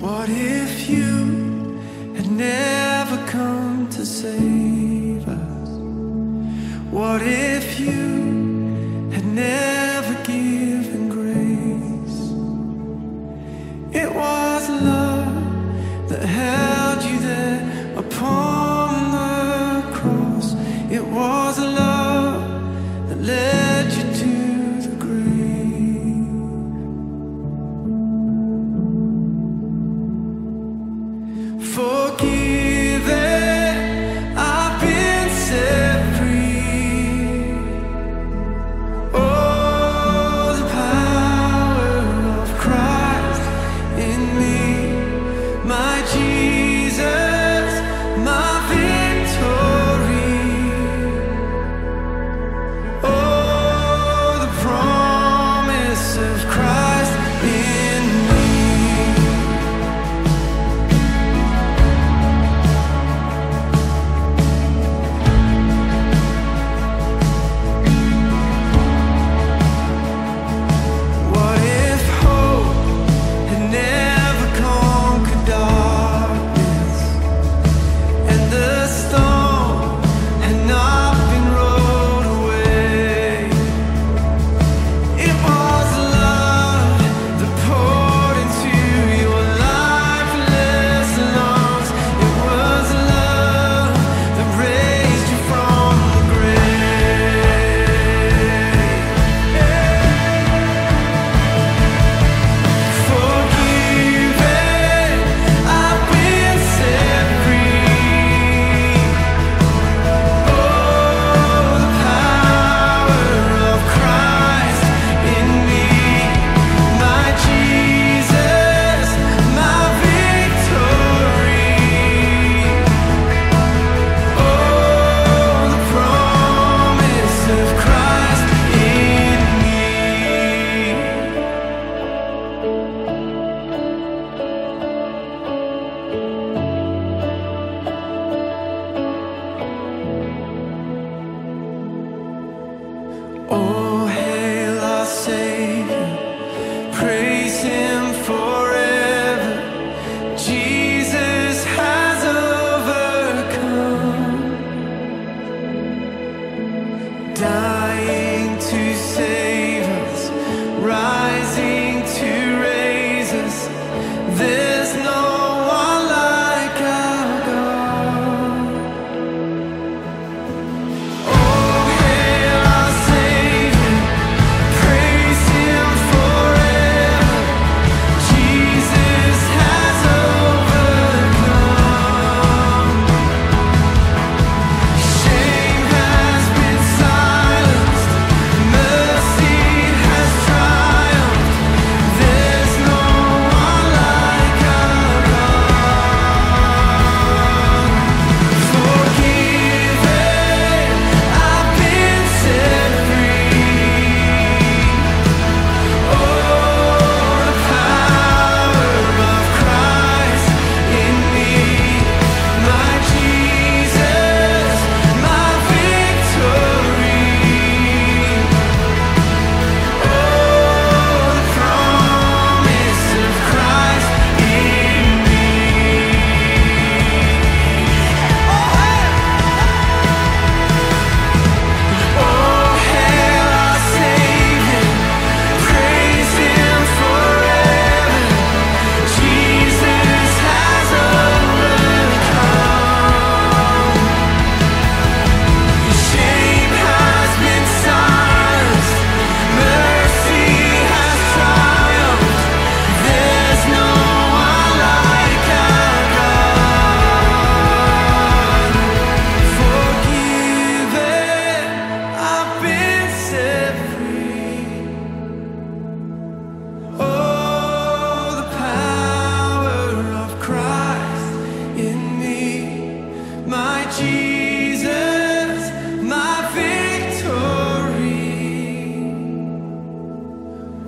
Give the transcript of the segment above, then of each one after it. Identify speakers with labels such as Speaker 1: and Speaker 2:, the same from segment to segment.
Speaker 1: What if you had never come to save us? What if you had never given grace? It was love that held you there upon the cross. It was love that led you to the grave. Forgiven, I've been set free. Oh, the power of Christ in me, my Jesus, my victory. Oh, the promise of Christ in me. What if hope had never conquered darkness, and the storm had not been rolled away? It was love that poured into your lifeless lungs. It was love that raised you from the grave. Forgiven, I've been set free. Oh, the power of Christ in me, my Jesus, my victory. Oh, the promise of Christ in me. Oh, hail our Savior, praise Him forever. Jesus has overcome, dying to save us, rising to raise us. There's no one like our God. Oh, hail our Savior, praise Him forever. Jesus has overcome. Shame has been silenced, mercy has triumphed. There's no one like our God. Forgiven, I've been set free. Oh, the power of Christ in me, my Jesus, my victory. Oh, the promise of Christ in me. Oh, hail our Savior, praise Him forever. Jesus has overcome. Shame has been silenced, mercy has triumphed. There's no one like our God. Forgiven, I've been set free. Oh, the power of Christ in me, my Jesus, my victory.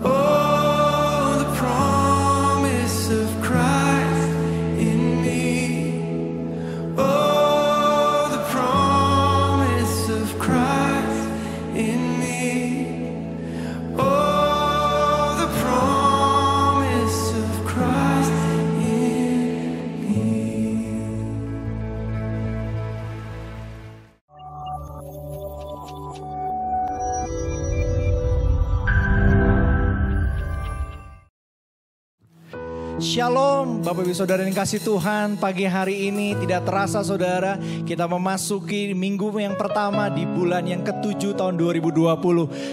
Speaker 1: Oh, the promise of Christ in me. Oh, the promise of Christ in me. Oh, the promise of Christ in
Speaker 2: Shalom Bapak Ibu Saudara yang kasih Tuhan. Pagi hari ini tidak terasa saudara, kita memasuki minggu yang pertama di bulan yang ke-7 tahun 2020.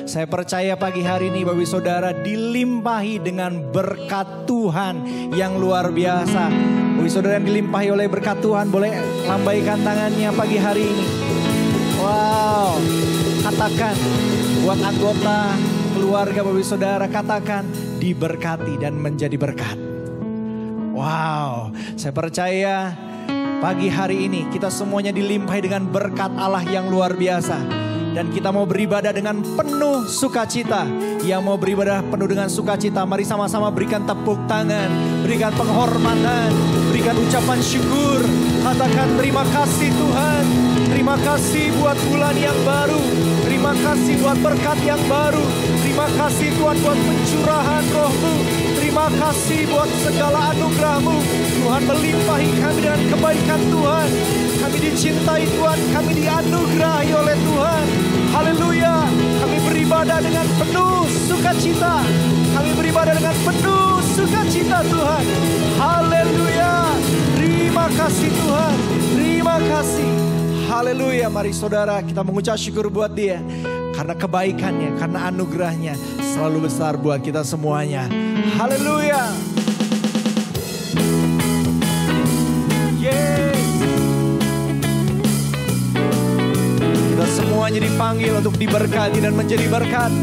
Speaker 2: Saya percaya pagi hari ini Bapak Ibu Saudara dilimpahi dengan berkat Tuhan yang luar biasa. Bapak Ibu Saudara yang dilimpahi oleh berkat Tuhan, boleh lambaikan tangannya pagi hari ini. Wow, katakan buat anggota keluarga Bapak Ibu Saudara, katakan diberkati dan menjadi berkat. Wow, saya percaya pagi hari ini kita semuanya dilimpahi dengan berkat Allah yang luar biasa. Dan kita mau beribadah dengan penuh sukacita. Yang mau beribadah penuh dengan sukacita, mari sama-sama berikan tepuk tangan, berikan penghormatan, berikan ucapan syukur. Katakan terima kasih Tuhan, terima kasih buat bulan yang baru, terima kasih buat berkat yang baru, terima kasih Tuhan buat pencurahan Roh-Mu, terima kasih buat segala anugerah-Mu. Tuhan melimpahi kami dengan kebaikan Tuhan. Kami dicintai Tuhan, kami dianugerahi oleh Tuhan. Haleluya, kami beribadah dengan penuh sukacita. Kami beribadah dengan penuh sukacita Tuhan. Haleluya, terima kasih Tuhan, terima kasih. Haleluya, mari saudara kita mengucap syukur buat Dia. Karena kebaikannya, karena anugerahnya selalu besar buat kita semuanya. Haleluya. Kita semuanya dipanggil untuk diberkati dan menjadi berkat.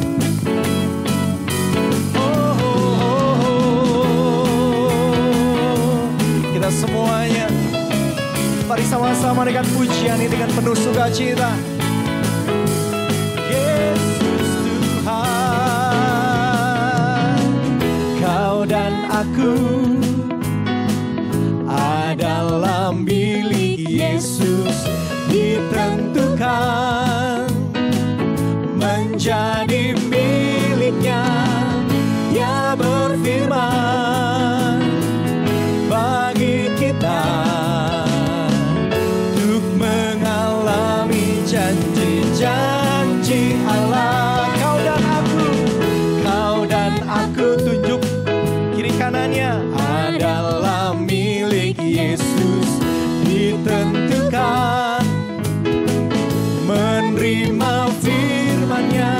Speaker 2: Kita semuanya mari sama-sama dengan pujian ini dengan penuh sukacita. Yesus Tuhan, Kau dan aku adalah milik Yesus, ditentukan menjadi miliknya. Dia berfirman bagi kita untuk mengalami janji-janji Allah. Kau dan aku, tunjuk kiri kanannya, adalah milik Yesus, ditentukan menerima firman-Nya.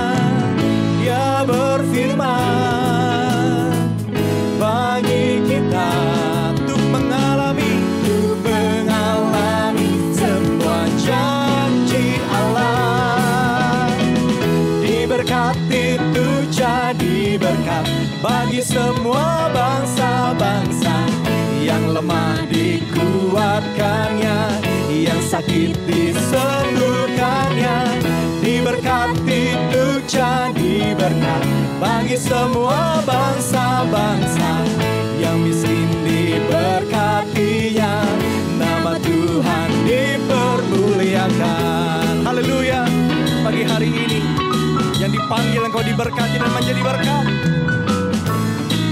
Speaker 2: Dia berfirman bagi kita untuk mengalami semua janji Allah. Diberkati itu jadi berkat bagi semua bangsa-bangsa. Yang lemah dikuatkannya, yang sakit disembuhkannya. Diberkati itu jadi berkat bagi semua bangsa-bangsa. Yang miskin diberkatinya, nama Tuhan dipermuliakan. Haleluya, pagi hari ini yang dipanggil engkau diberkati dan menjadi berkat.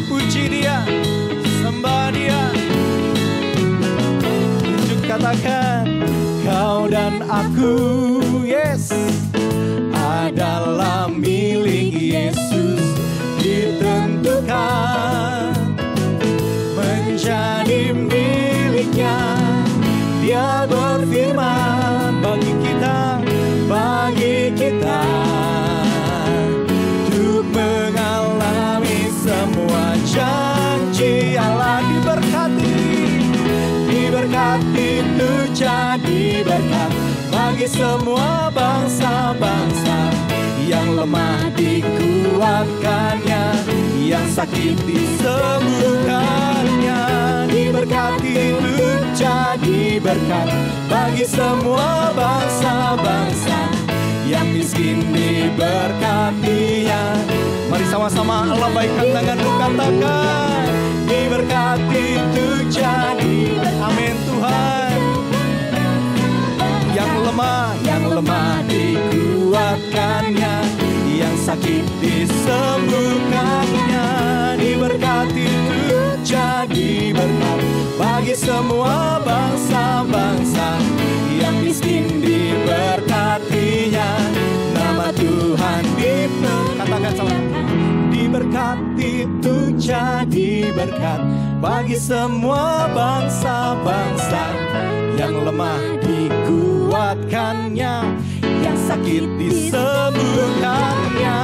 Speaker 2: Puji Dia, sembah Dia. Tunjuk, katakan Kau dan aku, yes, adalah milik Yesus, ditentukan menjadi miliknya. Dia berfirman bagi kita untuk mengalami semua janji Allah. Diberkati itu jadi berkat bagi semua bangsa-bangsa. Yang lemah dikuatkannya, yang sakit disembuhkannya. Diberkati itu jadi berkat bagi semua bangsa-bangsa. Yang miskin diberkatinya. Mari sama-sama lambaikan tanganmu, katakan diberkati itu jadi. Amin Tuhan. Yang lemah dikuatkannya, yang sakit disembuhkannya. Diberkati itu jadi berkat bagi semua bangsa-bangsa. Yang miskin diberkatinya, nama Tuhan diberkati. Katakan sama, diberkati itu jadi berkat bagi semua bangsa-bangsa. Yang lemah dikuatkannya, yang sakit disembuhkannya.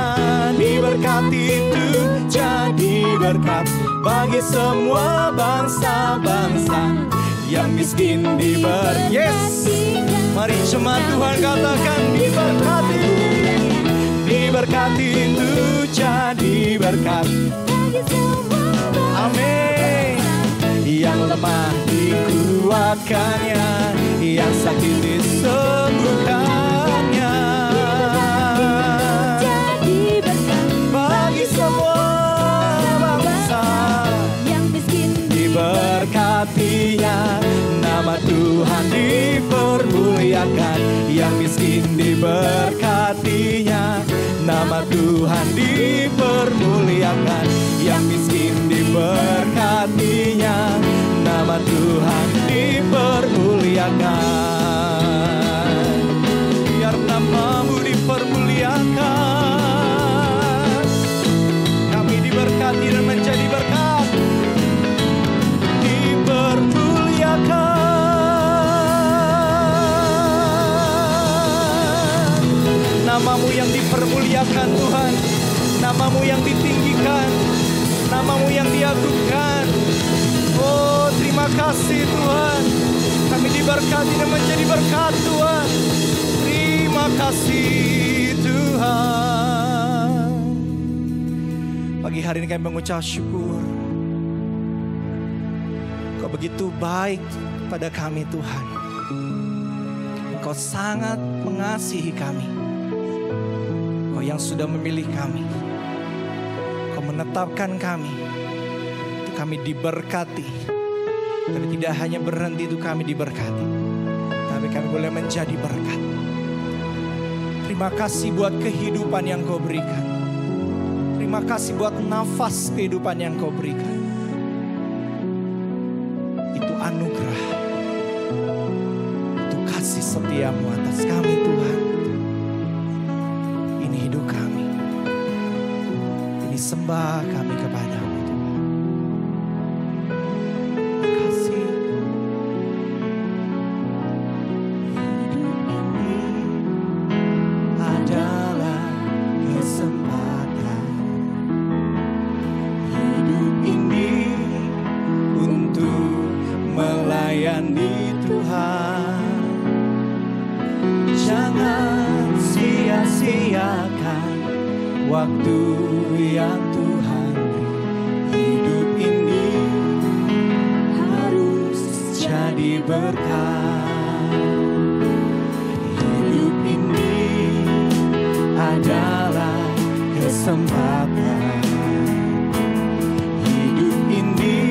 Speaker 2: Diberkati itu jadi berkat bagi semua bangsa-bangsa. Yang miskin diberkati. Mari jemaat Tuhan katakan diberkati. Diberkati itu jadi berkat. Amin. Yang lemah dikuatkannya, yang sakit disembuhkannya. Bagi semua bangsa, yang miskin diberkatinya. Nama Tuhan dipermuliakan, yang miskin diberkatinya. Nama Tuhan dipermuliakan, yang miskin diberkatinya. Nama Tuhan dipermuliakan. Biar namamu dipermuliakan. Kami diberkati dan menjadi berkat. Dipermuliakan. Namamu yang dipermuliakan Tuhan. Namamu yang ditinggikan. Namamu yang diagungkan. Oh, terima kasih Tuhan. Kami diberkati dan menjadi berkat Tuhan. Terima kasih Tuhan. Pagi hari ini kami mengucap syukur. Kau begitu baik pada kami Tuhan. Engkau sangat mengasihi kami. Kau yang sudah memilih kami. Kau menetapkan kami. Itu kami diberkati. Tapi tidak hanya berhenti itu kami diberkati. Tapi kami boleh menjadi berkat. Terima kasih buat kehidupan yang kau berikan. Terima kasih buat nafas kehidupan yang kau berikan. Itu anugerah. Itu kasih setiamu atas kami Tuhan. Ini hidup kami. Ini sembah kami kepadamu Tuhan. Terima kasih. Hidup ini adalah kesempatan. Hidup ini untuk melayani Tuhan. Jangan sia-siakan waktu yang Tuhan beri. Hidup ini harus jadi berkat. Hidup ini adalah kesempatan. Hidup ini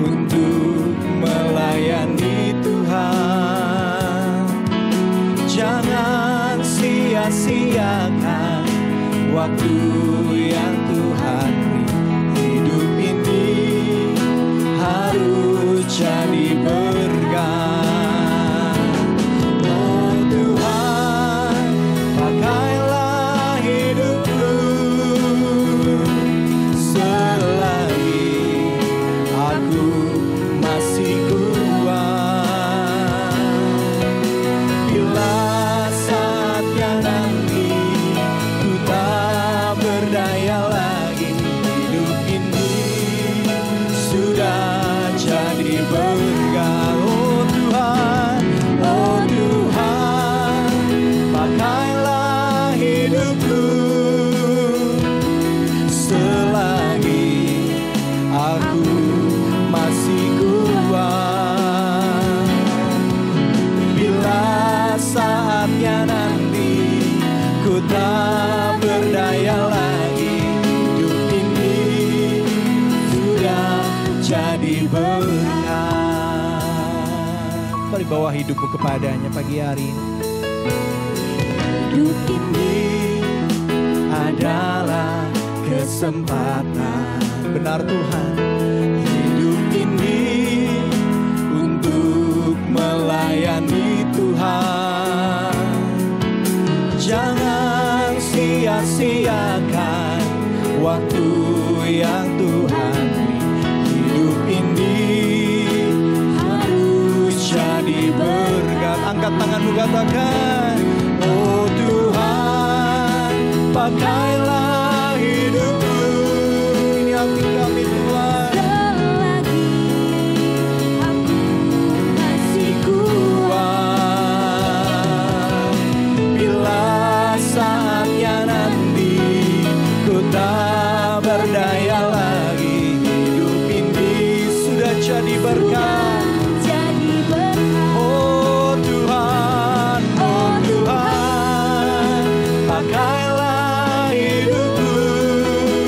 Speaker 2: untuk melayani Tuhan. Jangan sia-siakan waktu yang Tuhan beri. Hidup ini harus jadi berkat. Oh Tuhan, pakailah hidupku selagi aku masih kuat. Bila saatnya nanti ku tak berdaya lagi, hidup ini sudah jadi berkat. Oh Tuhan, pakailah hidupku selagi aku masih kuat. Bila saatnya nanti ku tak berdaya lagi, hidup ini sudah jadi berkat. Mari bawa hidupmu kepadanya pagi hari ini. Hidup ini adalah kesempatan. Benar Tuhan. Hidup ini untuk melayani Tuhan. Jangan sia-siakan waktu yang Tuhan beri. Hidup ini harus jadi berkat. Angkat tanganmu katakan, oh Tuhan, pakailah hidupku. Ini hati kami Tuhan.
Speaker 3: Selagi aku masih kuat,
Speaker 2: Bila saatnya nanti ku tak berdaya lagi, hidup ini sudah jadi berkat.
Speaker 3: jadi berkat.
Speaker 2: Oh Tuhan, pakailah hidupku.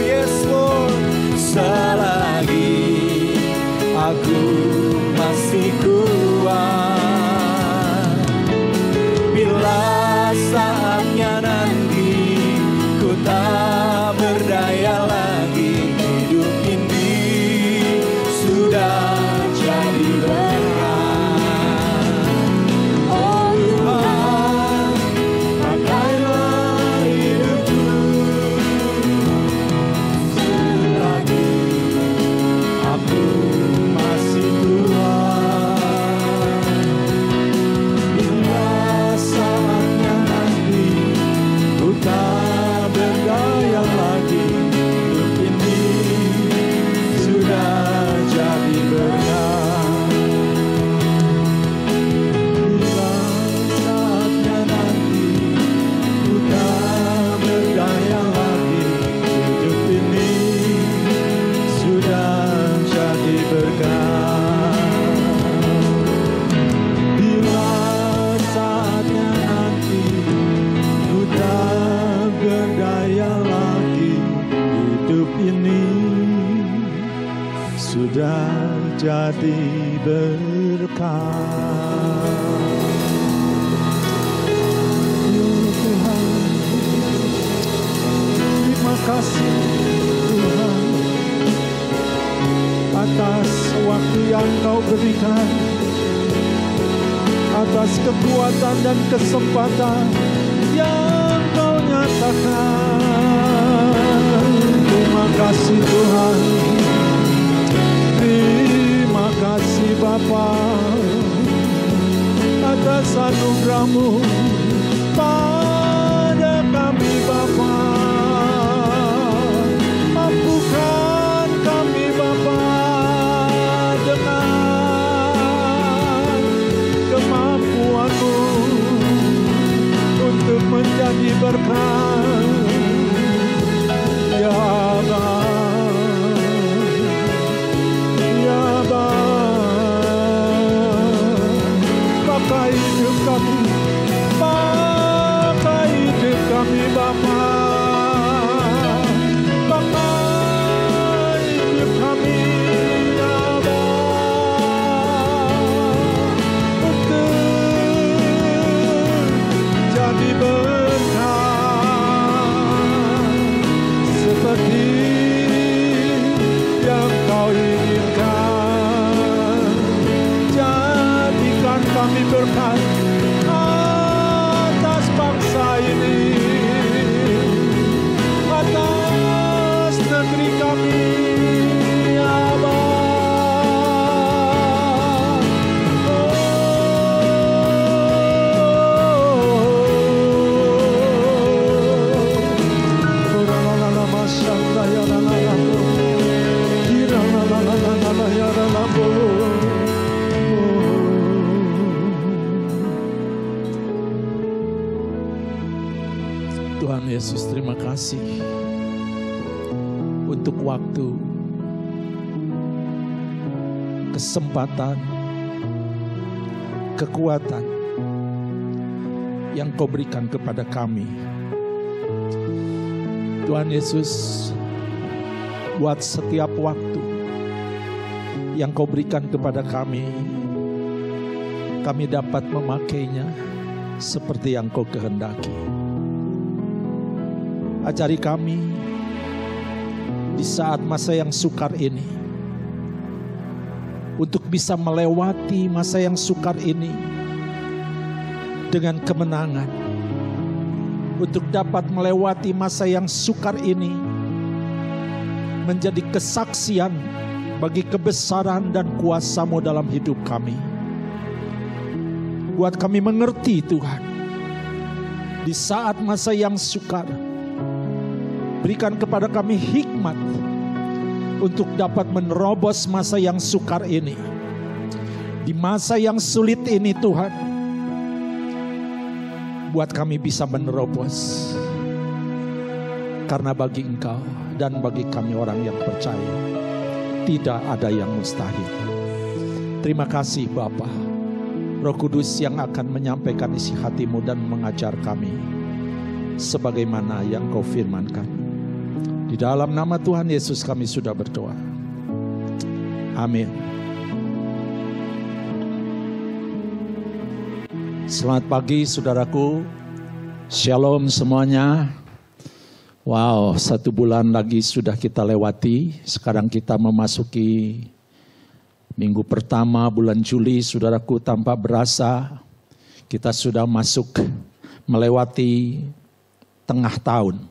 Speaker 2: Yes Lord, selagi aku masih kuat, bila saatnya nanti ku tak berdaya lagi, hidup ini sudah jadi berkat. Oh Tuhan, pakailah hidupku. Selagi aku masih kuat, bila saatnya nanti ku tak berdaya lagi, hidup ini sudah jadi berkat. Bila saatnya nanti ku tak berdaya lagi, hidup ini sudah jadi berkat. Bila saatnya nanti ku tak berdaya lagi, hidup ini sudah jadi berkat. Ya Tuhan, terima kasih Tuhan atas waktu yang Kau berikan, atas kekuatan dan kesempatan yang Kau nyatakan. Terima kasih Tuhan, terima kasih Bapa atas anugerah-Mu pada kami Bapa. Mampukan kami Bapa dengan kemampuan-Mu untuk menjadi berkat. Ya Bapa, ya Bapa, pakai hidup kami, pakai hidup kami Bapa, pakai hidup kami ya Bapa, untuk jadi berkat seperti yang Kau inginkan. Jadikan kami berkat atas bangsa ini, atas negeri kami ya Bapa. Tuhan Yesus, terima kasih untuk waktu, kesempatan, kekuatan yang Kau berikan kepada kami. Tuhan Yesus, buat setiap waktu yang Kau berikan kepada kami dapat memakainya seperti yang Kau kehendaki. Ajari kami di saat masa yang sukar ini untuk bisa melewati masa yang sukar ini dengan kemenangan, untuk dapat melewati masa yang sukar ini
Speaker 4: menjadi kesaksian bagi kebesaran dan kuasa-Mu dalam hidup kami. Buat kami mengerti Tuhan, di saat masa yang sukar, berikan kepada kami hikmat untuk dapat menerobos masa yang sukar ini. Di masa yang sulit ini Tuhan, buat kami bisa menerobos. Karena bagi Engkau dan bagi kami orang yang percaya, tidak ada yang mustahil. Terima kasih Bapa, Roh Kudus yang akan menyampaikan isi hati-Mu dan mengajar kami sebagaimana yang Kau firmankan. Di dalam nama Tuhan Yesus kami sudah berdoa. Amin. Selamat pagi saudaraku. Shalom semuanya. Wow, 1 bulan lagi sudah kita lewati. Sekarang kita memasuki minggu pertama bulan Juli. Saudaraku, tanpa berasa kita sudah melewati tengah tahun.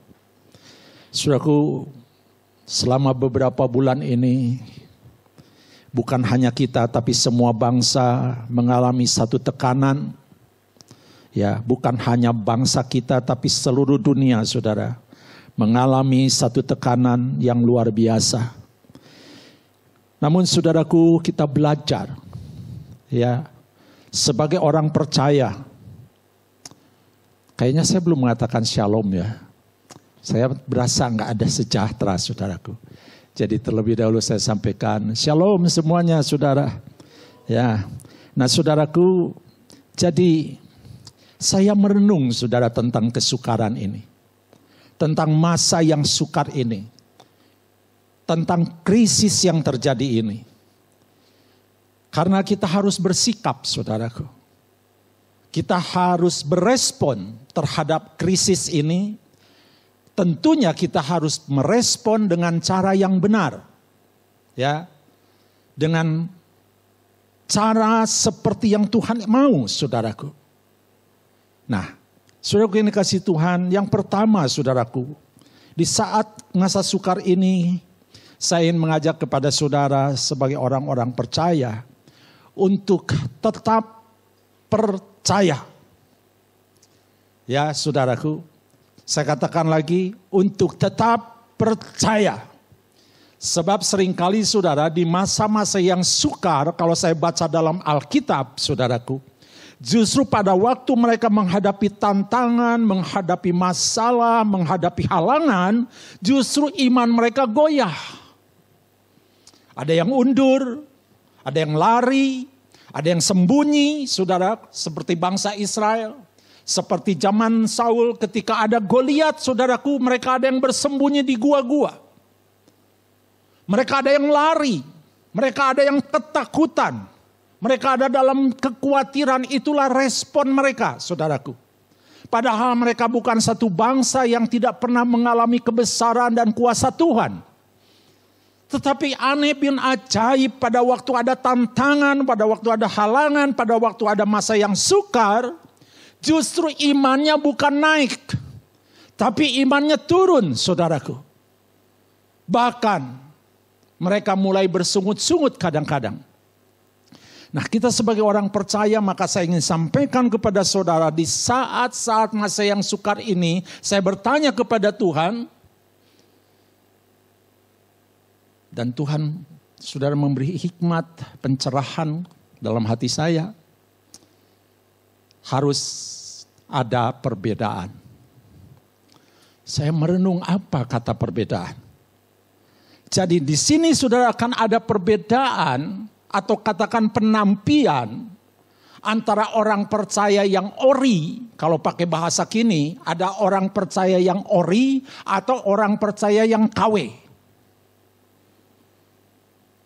Speaker 4: Saudaraku, selama beberapa bulan ini bukan hanya kita tapi semua bangsa mengalami satu tekanan. Ya, bukan hanya bangsa kita tapi seluruh dunia, saudara, mengalami satu tekanan yang luar biasa. Namun saudaraku, kita belajar ya sebagai orang percaya. Kayaknya saya belum mengatakan shalom ya. Saya berasa nggak ada sejahtera saudaraku. Jadi terlebih dahulu saya sampaikan shalom semuanya saudara. Ya, nah saudaraku, jadi saya merenung saudara tentang kesukaran ini. Tentang masa yang sukar ini. Tentang krisis yang terjadi ini. Karena kita harus bersikap saudaraku. Kita harus berespon terhadap krisis ini. Tentunya kita harus merespon dengan cara yang benar. Ya. Dengan cara seperti yang Tuhan mau saudaraku. Nah, saudaraku yang dikasihi Tuhan, yang pertama saudaraku, di saat masa sukar ini, saya ingin mengajak kepada saudara sebagai orang-orang percaya untuk tetap percaya. Ya saudaraku, saya katakan lagi, untuk tetap percaya. Sebab seringkali saudara di masa-masa yang sukar, kalau saya baca dalam Alkitab saudaraku, justru pada waktu mereka menghadapi tantangan, menghadapi masalah, menghadapi halangan, justru iman mereka goyah. Ada yang undur, ada yang lari, ada yang sembunyi, saudara, seperti bangsa Israel. Seperti zaman Saul ketika ada Goliat, saudaraku, mereka ada yang bersembunyi di gua-gua. Mereka ada yang lari, mereka ada yang ketakutan. Mereka ada dalam kekhawatiran, itulah respon mereka, saudaraku. Padahal mereka bukan satu bangsa yang tidak pernah mengalami kebesaran dan kuasa Tuhan. Tetapi aneh bin ajaib, pada waktu ada tantangan, pada waktu ada halangan, pada waktu ada masa yang sukar, justru imannya bukan naik, tapi imannya turun, saudaraku. Bahkan mereka mulai bersungut-sungut kadang-kadang. Nah, kita sebagai orang percaya, maka saya ingin sampaikan kepada saudara di saat-saat masa yang sukar ini, saya bertanya kepada Tuhan, dan Tuhan saudara memberi hikmat, pencerahan dalam hati saya. Harus ada perbedaan. Saya merenung apa kata perbedaan. Jadi di sini saudara akan ada perbedaan atau katakan penampian antara orang percaya yang ori, kalau pakai bahasa kini, ada orang percaya yang ori atau orang percaya yang KW.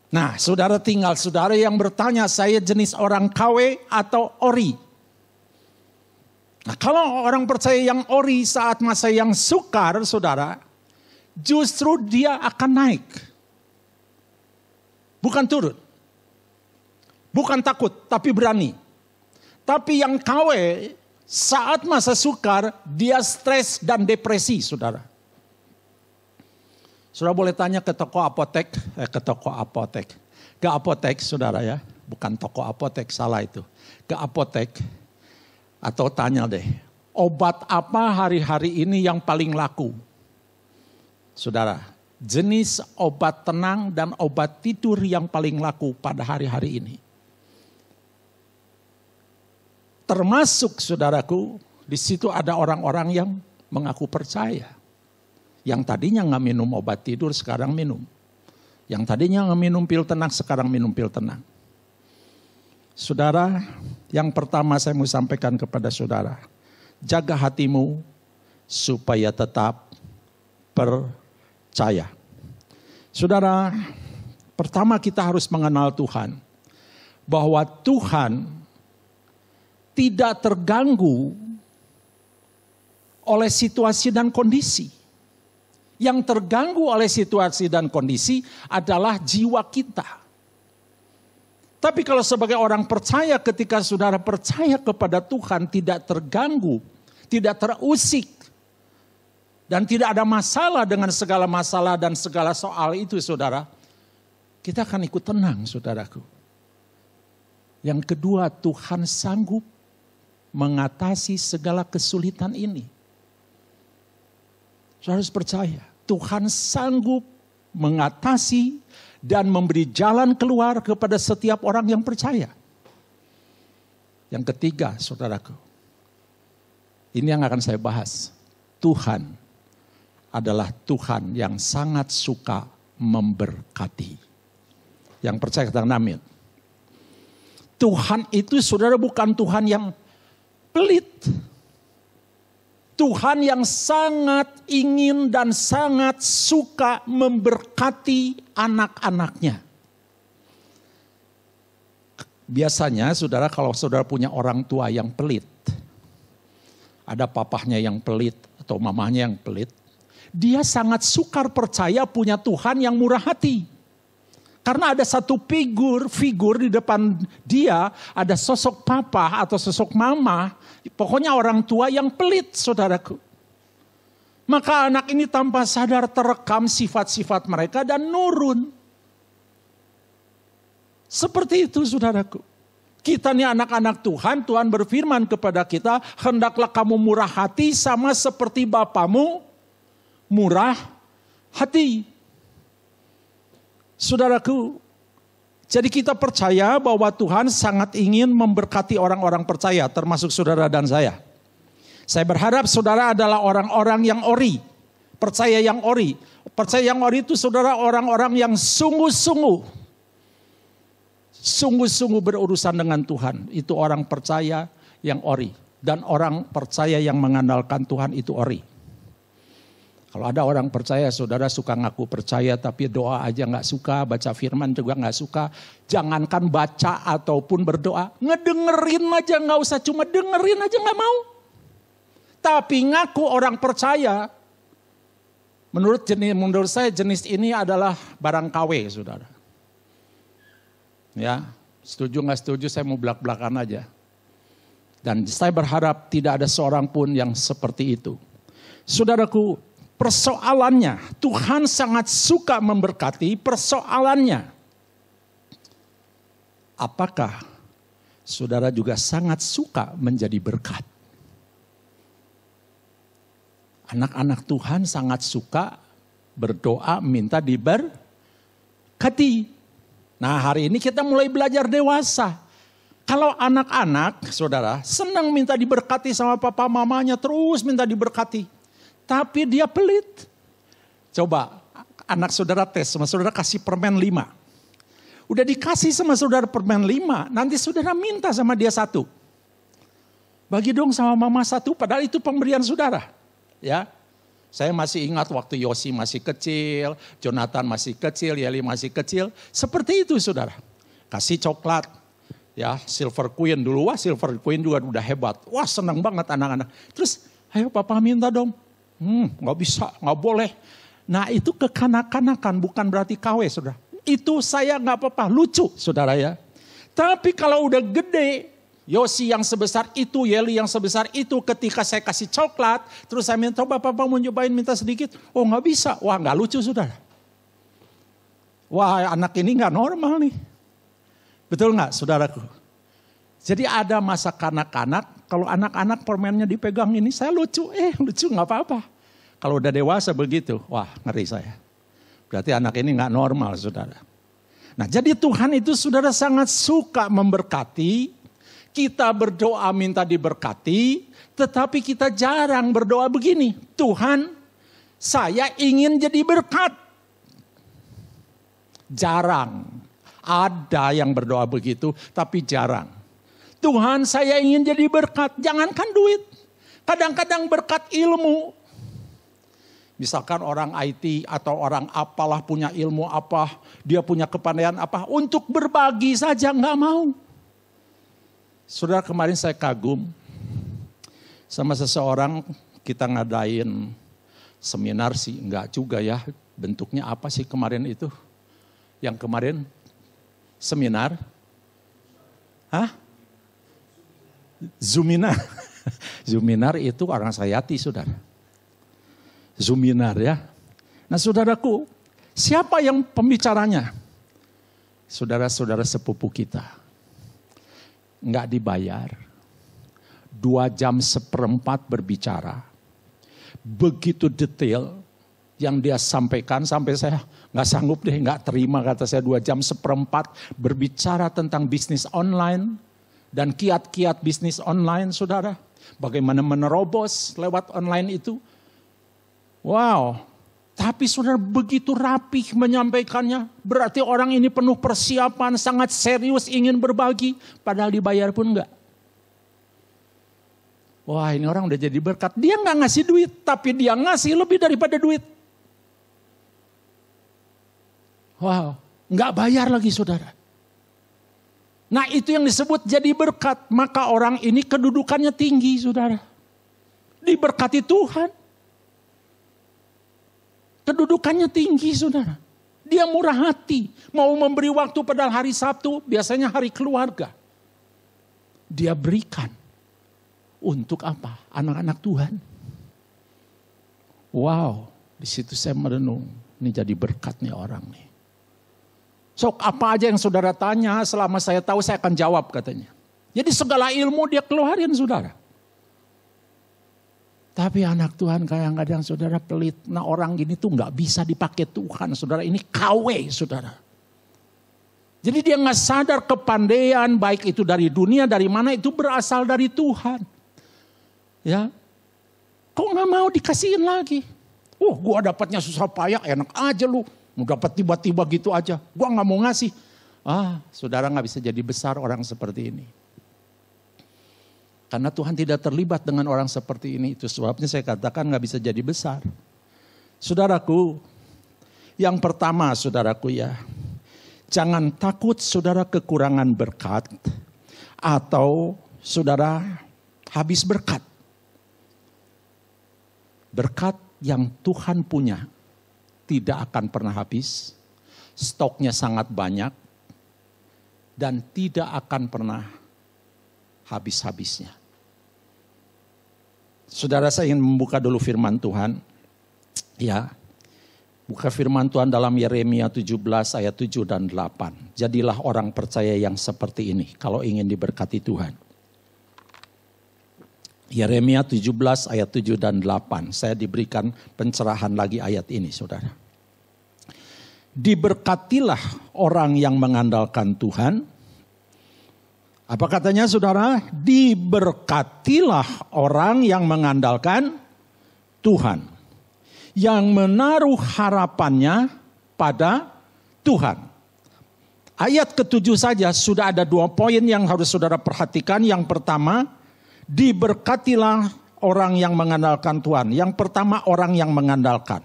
Speaker 4: Nah, saudara tinggal saudara yang bertanya, saya jenis orang KW atau ori? Nah, kalau orang percaya yang ori saat masa yang sukar, saudara, justru dia akan naik. Bukan turun. Bukan takut, tapi berani. Tapi yang KW, saat masa sukar, dia stres dan depresi, saudara. Saudara boleh tanya ke toko apotek, ke apotek saudara ya, bukan toko apotek, salah itu. Ke apotek, atau tanya deh, obat apa hari-hari ini yang paling laku? Saudara, jenis obat tenang dan obat tidur yang paling laku pada hari-hari ini. Termasuk saudaraku, di situ ada orang-orang yang mengaku percaya. Yang tadinya nggak minum obat tidur, sekarang minum. Yang tadinya nggak minum pil tenang, sekarang minum pil tenang. Saudara, yang pertama saya mau sampaikan kepada saudara. Jaga hatimu supaya tetap percaya. Saudara, pertama kita harus mengenal Tuhan. Bahwa Tuhan tidak terganggu oleh situasi dan kondisi. Yang terganggu oleh situasi dan kondisi adalah jiwa kita. Tapi kalau sebagai orang percaya, ketika saudara percaya kepada Tuhan, tidak terganggu, tidak terusik, dan tidak ada masalah dengan segala masalah dan segala soal itu saudara, kita akan ikut tenang saudaraku. Yang kedua, Tuhan sanggup mengatasi segala kesulitan ini. Saudara harus percaya. Tuhan sanggup mengatasi dan memberi jalan keluar kepada setiap orang yang percaya. Yang ketiga, saudaraku, ini yang akan saya bahas. Tuhan adalah Tuhan yang sangat suka memberkati. Yang percaya katakan amin. Tuhan itu saudara bukan Tuhan yang pelit. Tuhan yang sangat ingin dan sangat suka memberkati anak-anaknya. Biasanya saudara, kalau saudara punya orang tua yang pelit, ada papahnya yang pelit atau mamahnya yang pelit, dia sangat sukar percaya punya Tuhan yang murah hati. Karena ada satu figur di depan dia, ada sosok papa atau sosok mama, pokoknya orang tua yang pelit saudaraku. Maka anak ini tanpa sadar terekam sifat-sifat mereka dan nurun. Seperti itu saudaraku. Kita nih anak-anak Tuhan, Tuhan berfirman kepada kita, hendaklah kamu murah hati sama seperti Bapamu murah hati. Saudaraku, jadi kita percaya bahwa Tuhan sangat ingin memberkati orang-orang percaya, termasuk saudara dan saya. Saya berharap saudara adalah orang-orang yang ori, percaya yang ori. Percaya yang ori itu saudara orang-orang yang sungguh-sungguh berurusan dengan Tuhan. Itu orang percaya yang ori. Dan orang percaya yang mengandalkan Tuhan itu ori. Kalau ada orang percaya, saudara suka ngaku percaya tapi doa aja gak suka, baca firman juga gak suka. Jangankan baca ataupun berdoa, ngedengerin aja gak usah, cuma dengerin aja gak mau. Tapi ngaku orang percaya, menurut saya jenis ini adalah barang KW saudara. Ya, setuju gak setuju saya mau belak-belakan aja. Dan saya berharap tidak ada seorang pun yang seperti itu. Saudaraku, persoalannya, Tuhan sangat suka memberkati. Persoalannya, apakah saudara juga sangat suka menjadi berkat? Anak-anak Tuhan sangat suka berdoa minta diberkati. Nah hari ini kita mulai belajar dewasa. Kalau anak-anak saudara senang minta diberkati sama papa mamanya, terus minta diberkati. Tapi dia pelit. Coba anak saudara tes sama saudara kasih permen 5. Udah dikasih sama saudara permen 5. Nanti saudara minta sama dia 1. Bagi dong sama mama 1. Padahal itu pemberian saudara. Ya, saya masih ingat waktu Yosi masih kecil. Jonathan masih kecil. Yeli masih kecil. Seperti itu saudara. Kasih coklat. Ya, Silver Queen dulu. Wah Silver Queen juga udah hebat. Wah senang banget anak-anak. Terus ayo papa minta dong. Gak bisa, gak boleh. Nah itu kekanak-kanakan, bukan berarti KW saudara. Itu saya gak apa-apa, lucu saudara ya. Tapi kalau udah gede, Yosi yang sebesar itu, Yeli yang sebesar itu, ketika saya kasih coklat, terus saya minta, Bapak mau nyobain minta sedikit. Oh nggak bisa, wah nggak lucu saudara. Wah anak ini nggak normal nih. Betul nggak saudaraku? Jadi ada masa kanak-kanak, kalau anak-anak permennya dipegang ini, saya lucu, lucu nggak apa-apa. Kalau udah dewasa begitu, wah ngeri saya. Berarti anak ini nggak normal saudara. Nah jadi Tuhan itu saudara sangat suka memberkati. Kita berdoa minta diberkati, tetapi kita jarang berdoa begini. Tuhan, saya ingin jadi berkat. Jarang. Ada yang berdoa begitu, tapi jarang. Tuhan, saya ingin jadi berkat. Jangankan duit. Kadang-kadang berkat ilmu. Misalkan orang IT atau orang apalah punya ilmu apa, dia punya kepandaian apa, untuk berbagi saja nggak mau. Saudara, kemarin saya kagum sama seseorang, kita ngadain seminar sih, enggak juga ya, bentuknya apa sih kemarin itu? Yang kemarin seminar? Hah? Zoominar. Zoominar itu orang Sayati saudara. Zoominar ya. Nah saudaraku, siapa yang pembicaranya? Saudara-saudara sepupu kita. Enggak dibayar. 2,1/4 berbicara. Begitu detail yang dia sampaikan sampai saya nggak sanggup deh, nggak terima kata saya 2,1/4 berbicara tentang bisnis online dan kiat-kiat bisnis online saudara. Bagaimana menerobos lewat online itu. Wow. Tapi saudara begitu rapih menyampaikannya. Berarti orang ini penuh persiapan, sangat serius ingin berbagi. Padahal dibayar pun enggak. Wah ini orang udah jadi berkat. Dia enggak ngasih duit, tapi dia ngasih lebih daripada duit. Wow, enggak bayar lagi saudara. Nah itu yang disebut jadi berkat. Maka orang ini kedudukannya tinggi saudara. Diberkati Tuhan. Kedudukannya tinggi saudara. Dia murah hati. Mau memberi waktu padahal hari Sabtu. Biasanya hari keluarga. Dia berikan. Untuk apa? Anak-anak Tuhan. Wow. Di situ saya merenung. Ini jadi berkat nih orang nih. Sok apa aja yang saudara tanya. Selama saya tahu saya akan jawab katanya. Jadi segala ilmu dia keluarin saudara. Tapi anak Tuhan kadang-kadang saudara pelit. Nah orang gini tuh gak bisa dipakai Tuhan saudara. Ini KW saudara. Jadi dia gak sadar kepandaian baik itu dari dunia dari mana itu berasal dari Tuhan. Ya, kok gak mau dikasihin lagi? Gua dapatnya susah payah enak aja lu. Mau dapat tiba-tiba gitu aja. Gua gak mau ngasih. Saudara gak bisa jadi besar orang seperti ini. Karena Tuhan tidak terlibat dengan orang seperti ini. Itu sebabnya saya katakan gak bisa jadi besar. Saudaraku, yang pertama saudaraku ya. Jangan takut saudara kekurangan berkat. Atau saudara habis berkat. Berkat yang Tuhan punya tidak akan pernah habis. Stoknya sangat banyak. Dan tidak akan pernah habis-habisnya. Saudara saya ingin membuka dulu firman Tuhan. Ya. Buka firman Tuhan dalam Yeremia 17 ayat 7 dan 8. Jadilah orang percaya yang seperti ini kalau ingin diberkati Tuhan. Yeremia 17 ayat 7 dan 8. Saya diberikan pencerahan lagi ayat ini saudara. Diberkatilah orang yang mengandalkan Tuhan. Apa katanya saudara? Diberkatilah orang yang mengandalkan Tuhan. Yang menaruh harapannya pada Tuhan. Ayat ke-7 saja sudah ada 2 poin yang harus saudara perhatikan. Yang pertama, diberkatilah orang yang mengandalkan Tuhan. Yang pertama orang yang mengandalkan.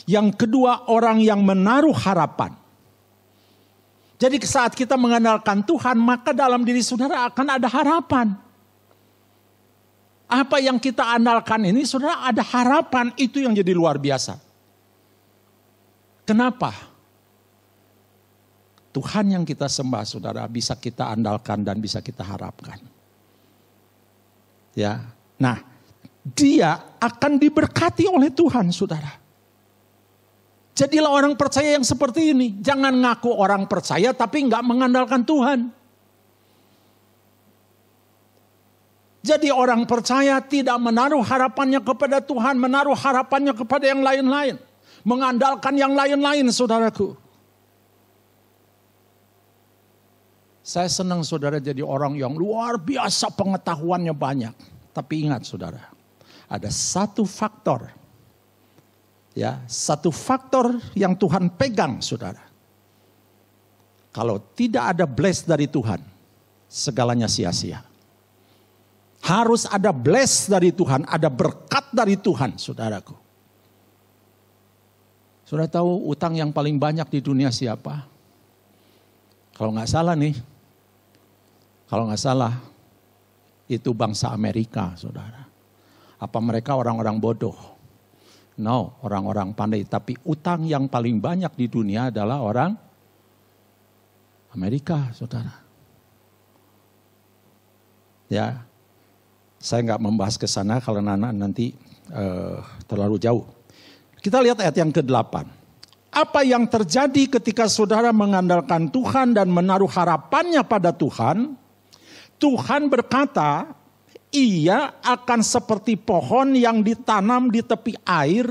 Speaker 4: Yang kedua orang yang menaruh harapan. Jadi saat kita mengandalkan Tuhan, maka dalam diri saudara akan ada harapan. Apa yang kita andalkan ini, saudara ada harapan, itu yang jadi luar biasa. Kenapa? Tuhan yang kita sembah, saudara, bisa kita andalkan dan bisa kita harapkan. Ya. Nah, dia akan diberkati oleh Tuhan, saudara. Jadilah orang percaya yang seperti ini. Jangan ngaku orang percaya tapi nggak mengandalkan Tuhan. Jadi orang percaya tidak menaruh harapannya kepada Tuhan, menaruh harapannya kepada yang lain-lain. Mengandalkan yang lain-lain, saudaraku. Saya senang saudara jadi orang yang luar biasa pengetahuannya banyak. Tapi ingat saudara, ada satu faktor. Ya, satu faktor yang Tuhan pegang saudara. Kalau tidak ada bless dari Tuhan, segalanya sia-sia. Harus ada bless dari Tuhan, ada berkat dari Tuhan, saudaraku. Saudara tahu utang yang paling banyak di dunia siapa? Kalau nggak salah nih, itu bangsa Amerika, saudara. Apa mereka orang-orang bodoh? No, orang-orang pandai. Tapi utang yang paling banyak di dunia adalah orang Amerika, saudara. Ya. Saya nggak membahas ke sana kalau nanti terlalu jauh. Kita lihat ayat yang ke-8. Apa yang terjadi ketika saudara mengandalkan Tuhan dan menaruh harapannya pada Tuhan? Tuhan berkata, ia akan seperti pohon yang ditanam di tepi air,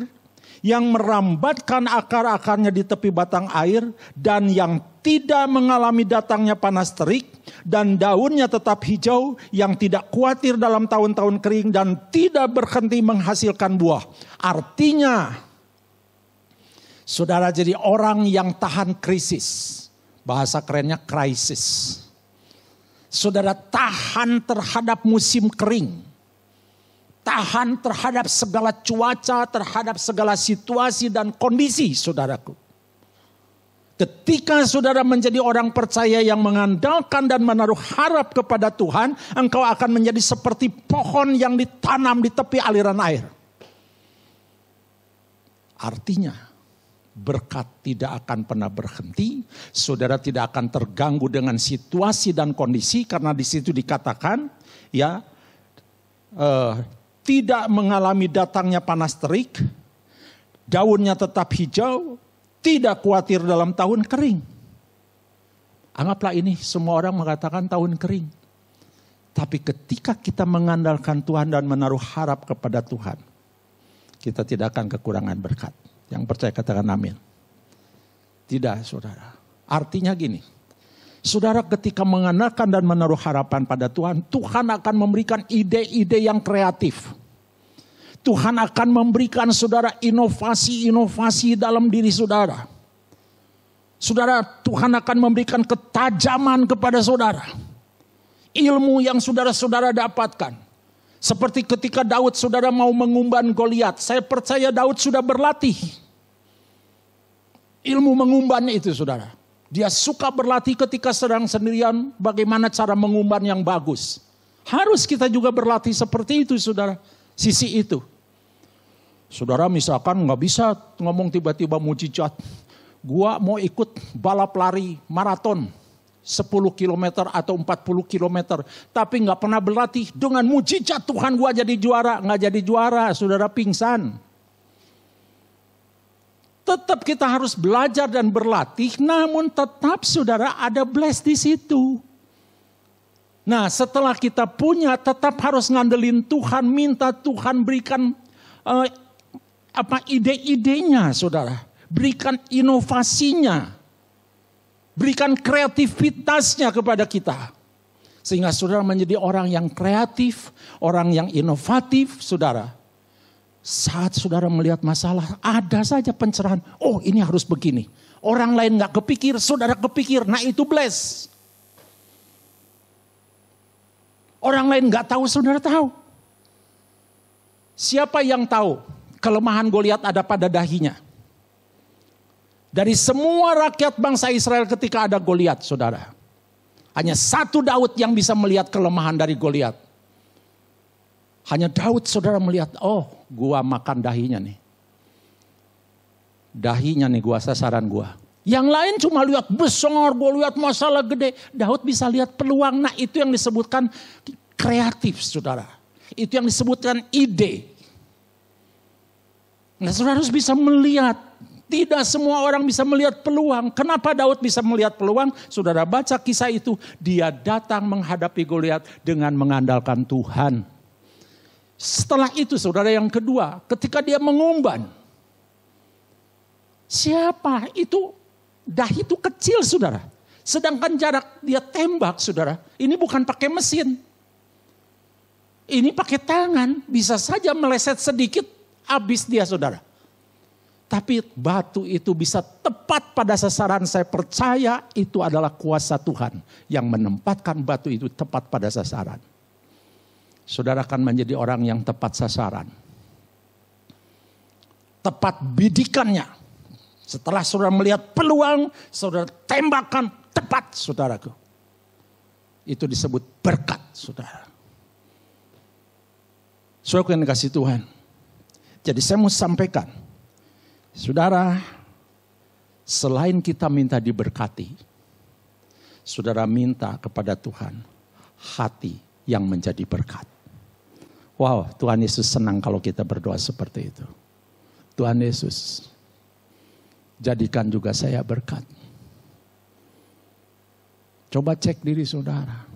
Speaker 4: yang merambatkan akar-akarnya di tepi batang air, dan yang tidak mengalami datangnya panas terik, dan daunnya tetap hijau, yang tidak khawatir dalam tahun-tahun kering, dan tidak berhenti menghasilkan buah. Artinya, saudara jadi orang yang tahan krisis. Bahasa kerennya krisis. Saudara tahan terhadap musim kering. Tahan terhadap segala cuaca, terhadap segala situasi dan kondisi, saudaraku. Ketika saudara menjadi orang percaya yang mengandalkan dan menaruh harap kepada Tuhan, engkau akan menjadi seperti pohon yang ditanam di tepi aliran air. Artinya, berkat tidak akan pernah berhenti, saudara tidak akan terganggu dengan situasi dan kondisi, karena di situ dikatakan, ya, tidak mengalami datangnya panas terik, daunnya tetap hijau, tidak khawatir dalam tahun kering. Anggaplah ini semua orang mengatakan tahun kering. Tapi ketika kita mengandalkan Tuhan dan menaruh harap kepada Tuhan, kita tidak akan kekurangan berkat. Yang percaya katakan amin. Tidak, saudara. Artinya gini. Saudara ketika mengandalkan dan menaruh harapan pada Tuhan, Tuhan akan memberikan ide-ide yang kreatif. Tuhan akan memberikan saudara inovasi-inovasi dalam diri saudara. Saudara, Tuhan akan memberikan ketajaman kepada saudara. Ilmu yang saudara-saudara dapatkan. Seperti ketika Daud saudara mau mengumban Goliat. Saya percaya Daud sudah berlatih. Ilmu mengumban itu saudara. Dia suka berlatih ketika sedang sendirian bagaimana cara mengumban yang bagus. Harus kita juga berlatih seperti itu saudara. Sisi itu. Saudara misalkan gak bisa ngomong tiba-tiba mujizat. Gua mau ikut balap lari maraton 10 km atau 40 km. Tapi gak pernah berlatih. Dengan mujizat Tuhan gua jadi juara. Gak jadi juara, saudara pingsan. Tetap kita harus belajar dan berlatih. Namun tetap saudara ada bless di situ. Nah setelah kita punya tetap harus ngandelin Tuhan. Minta Tuhan berikan ide-idenya saudara. Berikan inovasinya. Berikan kreativitasnya kepada kita. Sehingga saudara menjadi orang yang kreatif. Orang yang inovatif saudara. Saat saudara melihat masalah ada saja pencerahan. Oh ini harus begini. Orang lain gak kepikir, saudara kepikir. Nah itu bless. Orang lain gak tahu, saudara tahu. Siapa yang tahu kelemahan Goliat ada pada dahinya? Dari semua rakyat bangsa Israel ketika ada Goliat, saudara. Hanya satu Daud yang bisa melihat kelemahan dari Goliat. Hanya Daud saudara melihat, oh gua makan dahinya nih. Dahinya nih gua, sasaran gua. Yang lain cuma lihat besar, gua lihat masalah gede. Daud bisa lihat peluang, nah itu yang disebutkan kreatif saudara. Itu yang disebutkan ide. Nah, saudara harus bisa melihat. Tidak semua orang bisa melihat peluang. Kenapa Daud bisa melihat peluang? Saudara baca kisah itu. Dia datang menghadapi Goliat dengan mengandalkan Tuhan. Setelah itu saudara yang kedua. Ketika dia mengumban. Siapa itu? Dahi itu kecil saudara. Sedangkan jarak dia tembak saudara. Ini bukan pakai mesin. Ini pakai tangan. Bisa saja meleset sedikit. Habis dia saudara. Tapi batu itu bisa tepat pada sasaran. Saya percaya itu adalah kuasa Tuhan. Yang menempatkan batu itu tepat pada sasaran. Saudara akan menjadi orang yang tepat sasaran. Tepat bidikannya. Setelah saudara melihat peluang, saudara tembakkan tepat saudaraku. Itu disebut berkat saudara. Saudara yang dikasih Tuhan. Jadi saya mau sampaikan. Saudara, selain kita minta diberkati, saudara minta kepada Tuhan hati yang menjadi berkat. Wow, Tuhan Yesus senang kalau kita berdoa seperti itu. Tuhan Yesus, jadikan juga saya berkat. Coba cek diri saudara.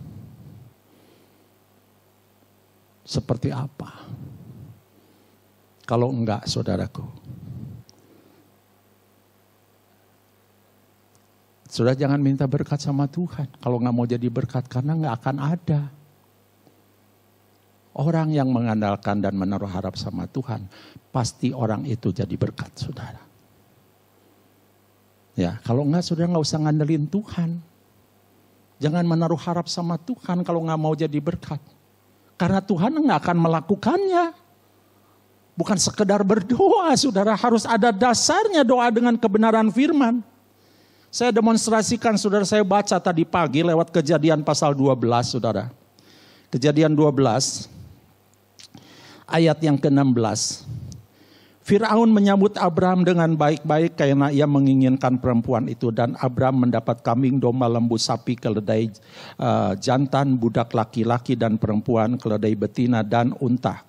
Speaker 4: Seperti apa? Kalau enggak saudaraku. Saudara jangan minta berkat sama Tuhan. Kalau nggak mau jadi berkat karena nggak akan ada. Orang yang mengandalkan dan menaruh harap sama Tuhan. Pasti orang itu jadi berkat saudara. Ya, kalau enggak saudara nggak usah ngandelin Tuhan. Jangan menaruh harap sama Tuhan kalau nggak mau jadi berkat. Karena Tuhan nggak akan melakukannya. Bukan sekedar berdoa saudara. Harus ada dasarnya doa dengan kebenaran firman. Saya demonstrasikan saudara, saya baca tadi pagi lewat Kejadian pasal 12 saudara. Kejadian 12 ayat yang ke-16. Firaun menyambut Abram dengan baik-baik karena ia menginginkan perempuan itu. Dan Abram mendapat kambing, domba, lembu, sapi, keledai jantan, budak laki-laki dan perempuan, keledai betina dan unta.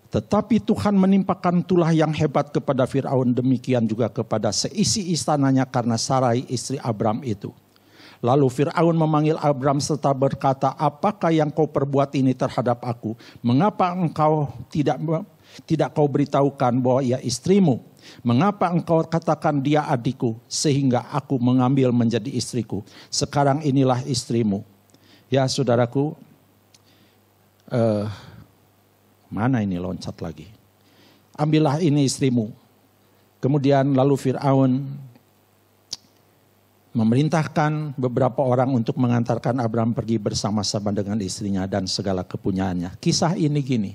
Speaker 4: Tetapi Tuhan menimpakan tulah yang hebat kepada Firaun, demikian juga kepada seisi istananya karena Sarai istri Abram itu. Lalu Firaun memanggil Abram serta berkata, apakah yang kau perbuat ini terhadap aku? Mengapa engkau tidak kau beritahukan bahwa ia istrimu? Mengapa engkau katakan dia adikku sehingga aku mengambil menjadi istriku? Sekarang inilah istrimu. Ya saudaraku, mana ini loncat lagi. Ambillah ini istrimu. Kemudian lalu Firaun memerintahkan beberapa orang untuk mengantarkan Abram pergi bersama-sama dengan istrinya dan segala kepunyaannya. Kisah ini gini.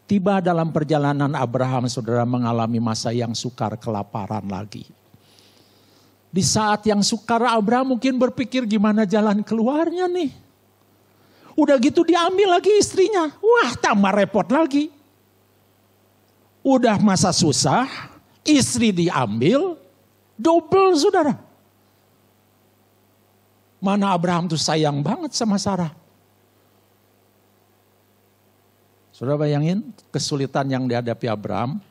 Speaker 4: Tiba dalam perjalanan Abraham saudara mengalami masa yang sukar, kelaparan lagi. Di saat yang sukar Abraham mungkin berpikir gimana jalan keluarnya nih. Udah gitu diambil lagi istrinya. Wah tambah repot lagi. Udah masa susah, istri diambil, double saudara. Mana Abraham tuh sayang banget sama Sarah. Saudara bayangin kesulitan yang dihadapi Abraham.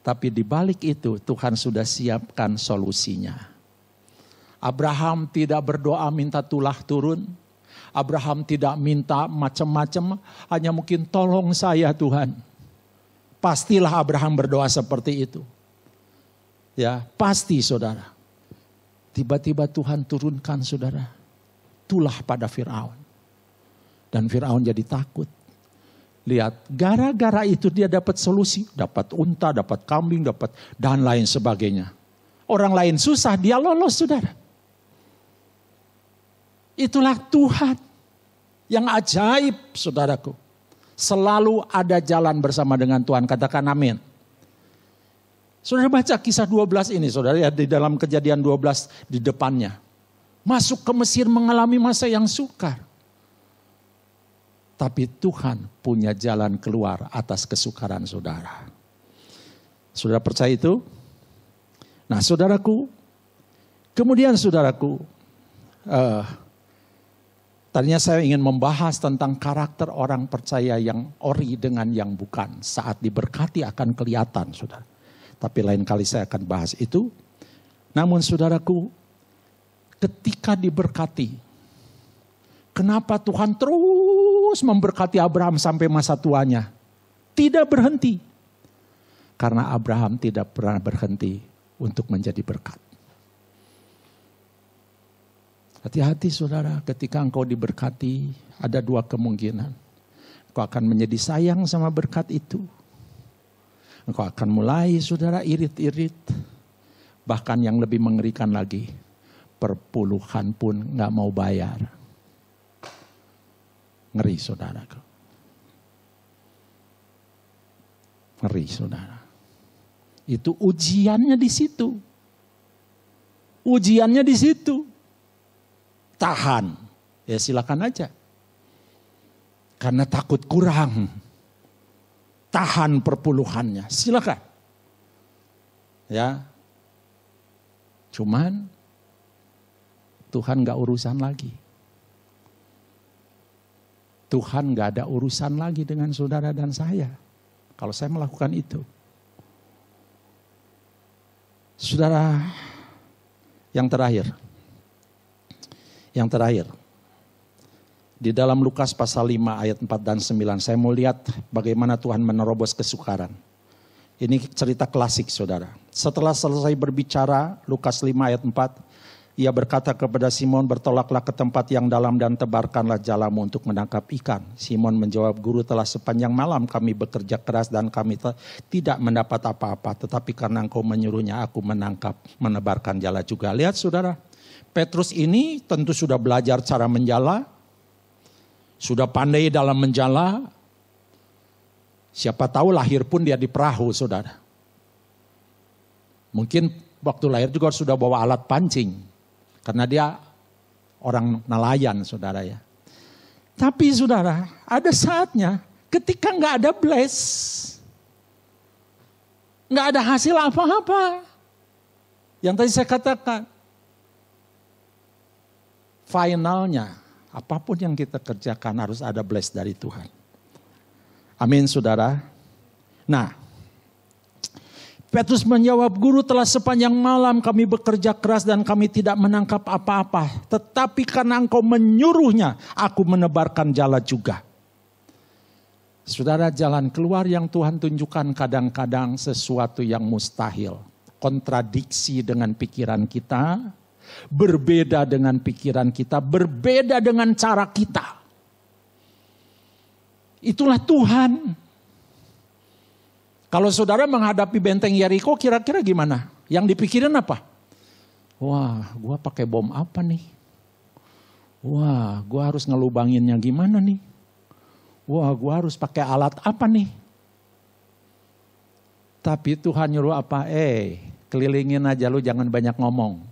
Speaker 4: Tapi di balik itu Tuhan sudah siapkan solusinya. Abraham tidak berdoa minta tulah turun. Abraham tidak minta macam-macam, hanya mungkin tolong saya Tuhan. Pastilah Abraham berdoa seperti itu. Ya, pasti saudara. Tiba-tiba Tuhan turunkan saudara, tulah pada Firaun. Dan Firaun jadi takut. Lihat, gara-gara itu dia dapat solusi, dapat unta, dapat kambing, dapat dan lain sebagainya. Orang lain susah, dia lolos saudara. Itulah Tuhan yang ajaib saudaraku. Selalu ada jalan bersama dengan Tuhan. Katakan amin. Saudara baca kisah 12 ini saudara ya. Di dalam Kejadian 12 di depannya. Masuk ke Mesir mengalami masa yang sukar. Tapi Tuhan punya jalan keluar atas kesukaran saudara. Saudara percaya itu? Nah saudaraku. Kemudian saudaraku. Tadinya saya ingin membahas tentang karakter orang percaya yang ori dengan yang bukan. Saat diberkati akan kelihatan, saudara. Tapi lain kali saya akan bahas itu. Namun saudaraku, ketika diberkati, kenapa Tuhan terus memberkati Abraham sampai masa tuanya? Tidak berhenti. Karena Abraham tidak pernah berhenti untuk menjadi berkat. Hati-hati saudara, ketika engkau diberkati, ada dua kemungkinan. Engkau akan menjadi sayang sama berkat itu. Engkau akan mulai saudara irit-irit. Bahkan yang lebih mengerikan lagi, perpuluhan pun gak mau bayar. Ngeri saudara. Ngeri saudara. Itu ujiannya di situ. Ujiannya di situ. Tahan, ya silakan aja. Karena takut kurang. Tahan perpuluhannya, silakan. Ya. Cuman Tuhan gak urusan lagi. Tuhan gak ada urusan lagi dengan saudara dan saya. Kalau saya melakukan itu. Saudara, yang terakhir. Yang terakhir, di dalam Lukas pasal 5 ayat 4 dan 9, saya mau lihat bagaimana Tuhan menerobos kesukaran. Ini cerita klasik saudara. Setelah selesai berbicara, Lukas 5 ayat 4, ia berkata kepada Simon, bertolaklah ke tempat yang dalam dan tebarkanlah jalamu untuk menangkap ikan. Simon menjawab, Guru, telah sepanjang malam kami bekerja keras dan kami tidak mendapat apa-apa. Tetapi karena engkau menyuruhnya, aku menebarkan jala juga. Lihat saudara. Petrus ini tentu sudah belajar cara menjala, sudah pandai dalam menjala. Siapa tahu lahir pun dia di perahu, saudara. Mungkin waktu lahir juga sudah bawa alat pancing, karena dia orang nelayan, saudara ya. Tapi saudara, ada saatnya ketika nggak ada bless, nggak ada hasil apa-apa. Yang tadi saya katakan. Finalnya, apapun yang kita kerjakan harus ada bless dari Tuhan. Amin saudara. Nah, Petrus menjawab, Guru, telah sepanjang malam kami bekerja keras dan kami tidak menangkap apa-apa. Tetapi karena engkau menyuruhnya, aku menebarkan jala juga. Saudara, jalan keluar yang Tuhan tunjukkan kadang-kadang sesuatu yang mustahil. Kontradiksi dengan pikiran kita. Berbeda dengan pikiran kita, berbeda dengan cara kita. Itulah Tuhan. Kalau saudara menghadapi benteng Yeriko, kira-kira gimana? Yang dipikirin apa? Wah, gua pakai bom apa nih? Wah, gua harus ngelubanginnya gimana nih? Wah, gua harus pakai alat apa nih? Tapi Tuhan nyuruh apa? Kelilingin aja, lu jangan banyak ngomong.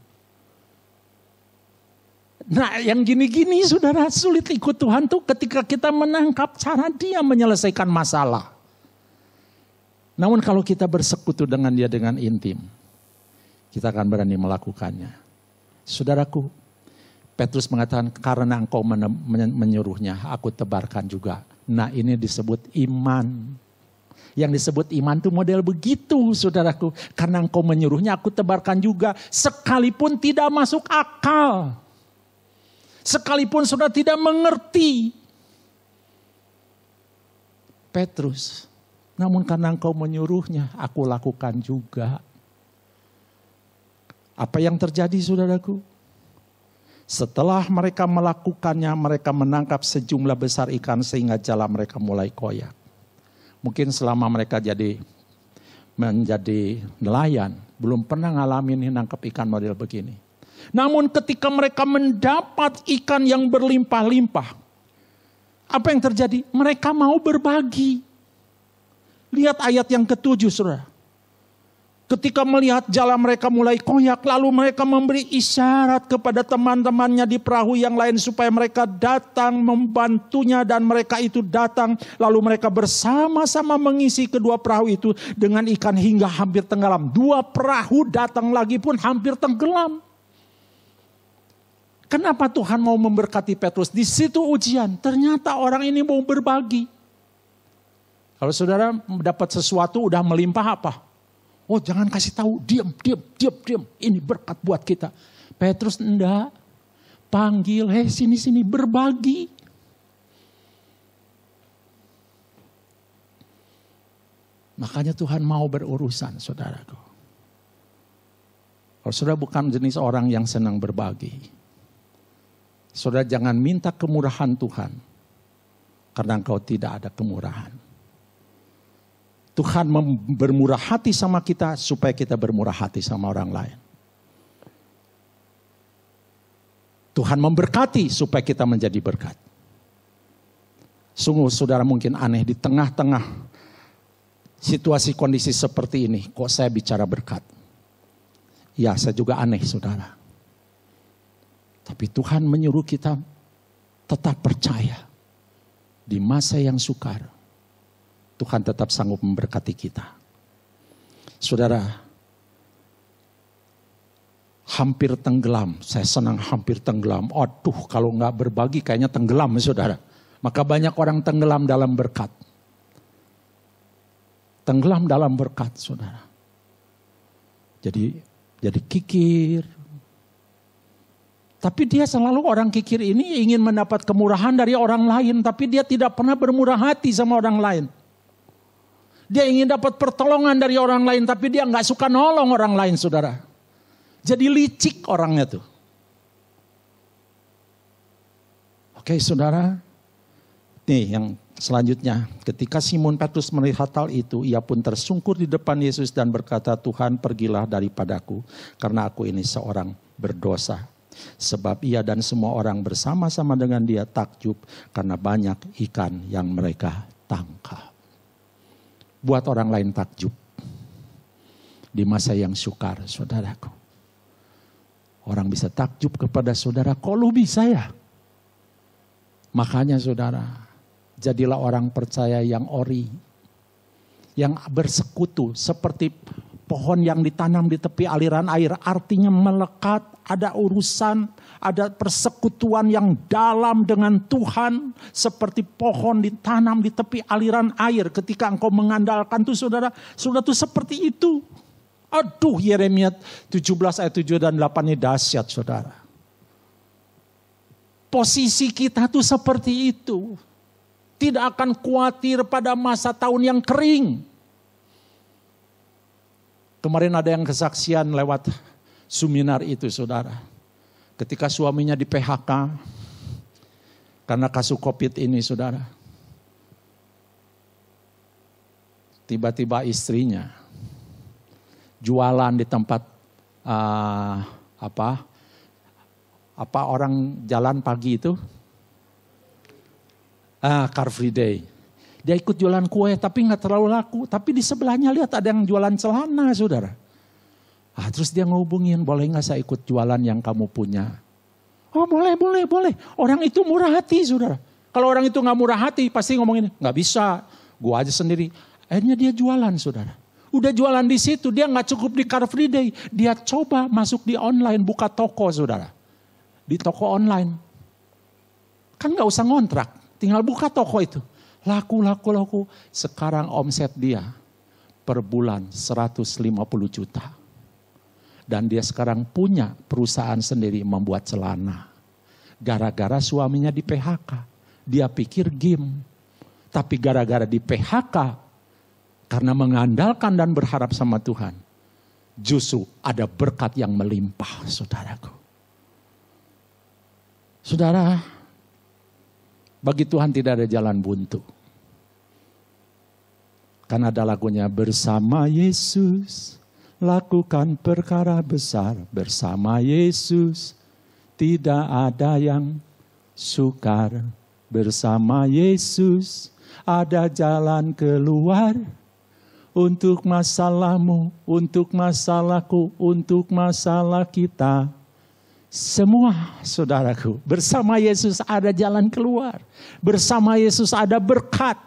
Speaker 4: Nah, yang gini-gini saudara, sulit ikut Tuhan tuh ketika kita menangkap cara dia menyelesaikan masalah. Namun kalau kita bersekutu dengan dia dengan intim, kita akan berani melakukannya. Saudaraku, Petrus mengatakan, karena engkau menyuruhnya, aku tebarkan juga. Nah, ini disebut iman. Yang disebut iman itu model begitu, saudaraku. Karena engkau menyuruhnya, aku tebarkan juga. Sekalipun tidak masuk akal. Sekalipun saudara tidak mengerti. Petrus, namun karena engkau menyuruhnya, aku lakukan juga. Apa yang terjadi saudaraku? Setelah mereka melakukannya, mereka menangkap sejumlah besar ikan sehingga jala mereka mulai koyak. Mungkin selama mereka menjadi nelayan, belum pernah ngalamin nangkap ikan model begini. Namun ketika mereka mendapat ikan yang berlimpah-limpah, apa yang terjadi? Mereka mau berbagi. Lihat ayat yang ke-7 saudara. Ketika melihat jala mereka mulai koyak, lalu mereka memberi isyarat kepada teman-temannya di perahu yang lain supaya mereka datang membantunya, dan mereka itu datang, lalu mereka bersama-sama mengisi kedua perahu itu dengan ikan hingga hampir tenggelam. Dua perahu datang lagi pun hampir tenggelam. Kenapa Tuhan mau memberkati Petrus? Di situ ujian, ternyata orang ini mau berbagi. Kalau saudara dapat sesuatu udah melimpah apa? Oh jangan kasih tahu, diam. Ini berkat buat kita. Petrus enggak, panggil, sini berbagi. Makanya Tuhan mau berurusan, saudaraku. Kalau saudara bukan jenis orang yang senang berbagi, saudara jangan minta kemurahan Tuhan, karena engkau tidak ada kemurahan. Tuhan bermurah hati sama kita supaya kita bermurah hati sama orang lain. Tuhan memberkati supaya kita menjadi berkat. Sungguh saudara mungkin aneh di tengah-tengah situasi kondisi seperti ini, kok saya bicara berkat? Ya saya juga aneh saudara. Tapi Tuhan menyuruh kita tetap percaya. Di masa yang sukar, Tuhan tetap sanggup memberkati kita. Saudara, hampir tenggelam. Saya senang hampir tenggelam. Aduh kalau nggak berbagi kayaknya tenggelam saudara. Maka banyak orang tenggelam dalam berkat. Tenggelam dalam berkat saudara. Jadi kikir. Tapi dia selalu orang kikir ini ingin mendapat kemurahan dari orang lain. Tapi dia tidak pernah bermurah hati sama orang lain. Dia ingin dapat pertolongan dari orang lain. Tapi dia gak suka nolong orang lain saudara. Jadi licik orangnya tuh. Oke saudara. Nih yang selanjutnya. Ketika Simon Petrus melihat hal itu. Ia pun tersungkur di depan Yesus dan berkata, Tuhan pergilah daripadaku. Karena aku ini seorang berdosa. Sebab ia dan semua orang bersama-sama dengan dia takjub. Karena banyak ikan yang mereka tangkap. Buat orang lain takjub. Di masa yang sukar saudaraku. Orang bisa takjub kepada saudara. Kok lu bisa ya? Makanya saudara. Jadilah orang percaya yang ori. Yang bersekutu. Seperti pohon yang ditanam di tepi aliran air. Artinya melekat. Ada urusan. Ada persekutuan yang dalam dengan Tuhan. Seperti pohon ditanam di tepi aliran air. Ketika engkau mengandalkan tuh saudara. Saudara tuh seperti itu. Aduh Yeremia 17 ayat 7 dan 8 ini dahsyat saudara. Posisi kita tuh seperti itu. Tidak akan khawatir pada masa tahun yang kering. Kemarin ada yang kesaksian lewat seminar itu saudara. Ketika suaminya di PHK. Karena kasus COVID ini saudara. Tiba-tiba istrinya. Jualan di tempat apa orang jalan pagi itu. Car Free Day. Dia ikut jualan kue tapi gak terlalu laku. Tapi di sebelahnya lihat ada yang jualan celana saudara. Terus dia ngehubungin, boleh gak saya ikut jualan yang kamu punya? Oh boleh. Orang itu murah hati saudara. Kalau orang itu gak murah hati pasti ngomongin, gak bisa, gua aja sendiri. Akhirnya dia jualan saudara. Udah jualan di situ, dia gak cukup di Car Free Day. Dia coba masuk di online, buka toko saudara. Di toko online. Kan gak usah ngontrak, tinggal buka toko itu. Laku. Sekarang omset dia per bulan 150 juta. Dan dia sekarang punya perusahaan sendiri membuat celana. Gara-gara suaminya di PHK. Dia pikir game. Tapi gara-gara di PHK. Karena mengandalkan dan berharap sama Tuhan. Justru ada berkat yang melimpah saudaraku. Saudara. Bagi Tuhan tidak ada jalan buntu. Kan ada lagunya bersama Yesus. Lakukan perkara besar bersama Yesus. Tidak ada yang sukar bersama Yesus. Ada jalan keluar untuk masalahmu, untuk masalahku, untuk masalah kita. Semua saudaraku, bersama Yesus ada jalan keluar. Bersama Yesus ada berkat.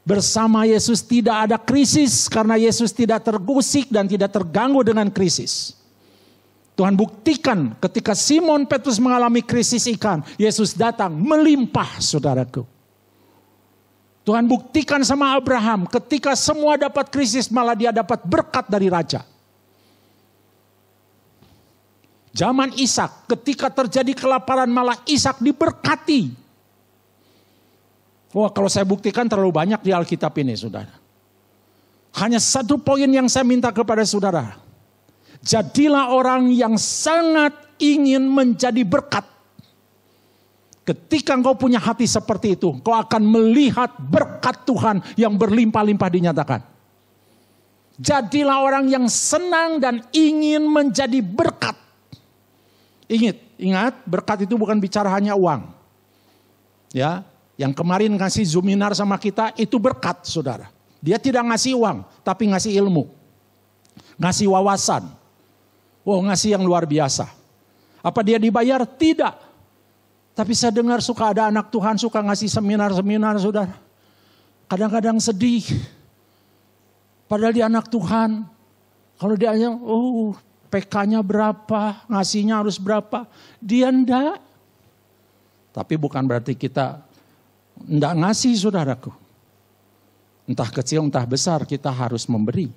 Speaker 4: Bersama Yesus tidak ada krisis karena Yesus tidak tergusik dan tidak terganggu dengan krisis. Tuhan buktikan ketika Simon Petrus mengalami krisis ikan, Yesus datang melimpah, saudaraku. Tuhan buktikan sama Abraham ketika semua dapat krisis, malah dia dapat berkat dari raja. Zaman Ishak, ketika terjadi kelaparan, malah Ishak diberkati. Wah, kalau saya buktikan terlalu banyak di Alkitab ini, saudara. Hanya satu poin yang saya minta kepada saudara. Jadilah orang yang sangat ingin menjadi berkat. Ketika engkau punya hati seperti itu, engkau akan melihat berkat Tuhan yang berlimpah-limpah dinyatakan. Jadilah orang yang senang dan ingin menjadi berkat. Ingat, berkat itu bukan bicara hanya uang. Ya, yang kemarin ngasih Zuminar sama kita itu berkat, saudara. Dia tidak ngasih uang, tapi ngasih ilmu. Ngasih wawasan. Wow, ngasih yang luar biasa. Apa dia dibayar? Tidak. Tapi saya dengar suka ada anak Tuhan suka ngasih seminar-seminar, saudara. Kadang-kadang sedih. Padahal dia anak Tuhan. Kalau dia hanya, PK-nya berapa, ngasihnya harus berapa. Dia enggak. Tapi bukan berarti kita enggak ngasih, saudaraku. Entah kecil, entah besar, kita harus memberi.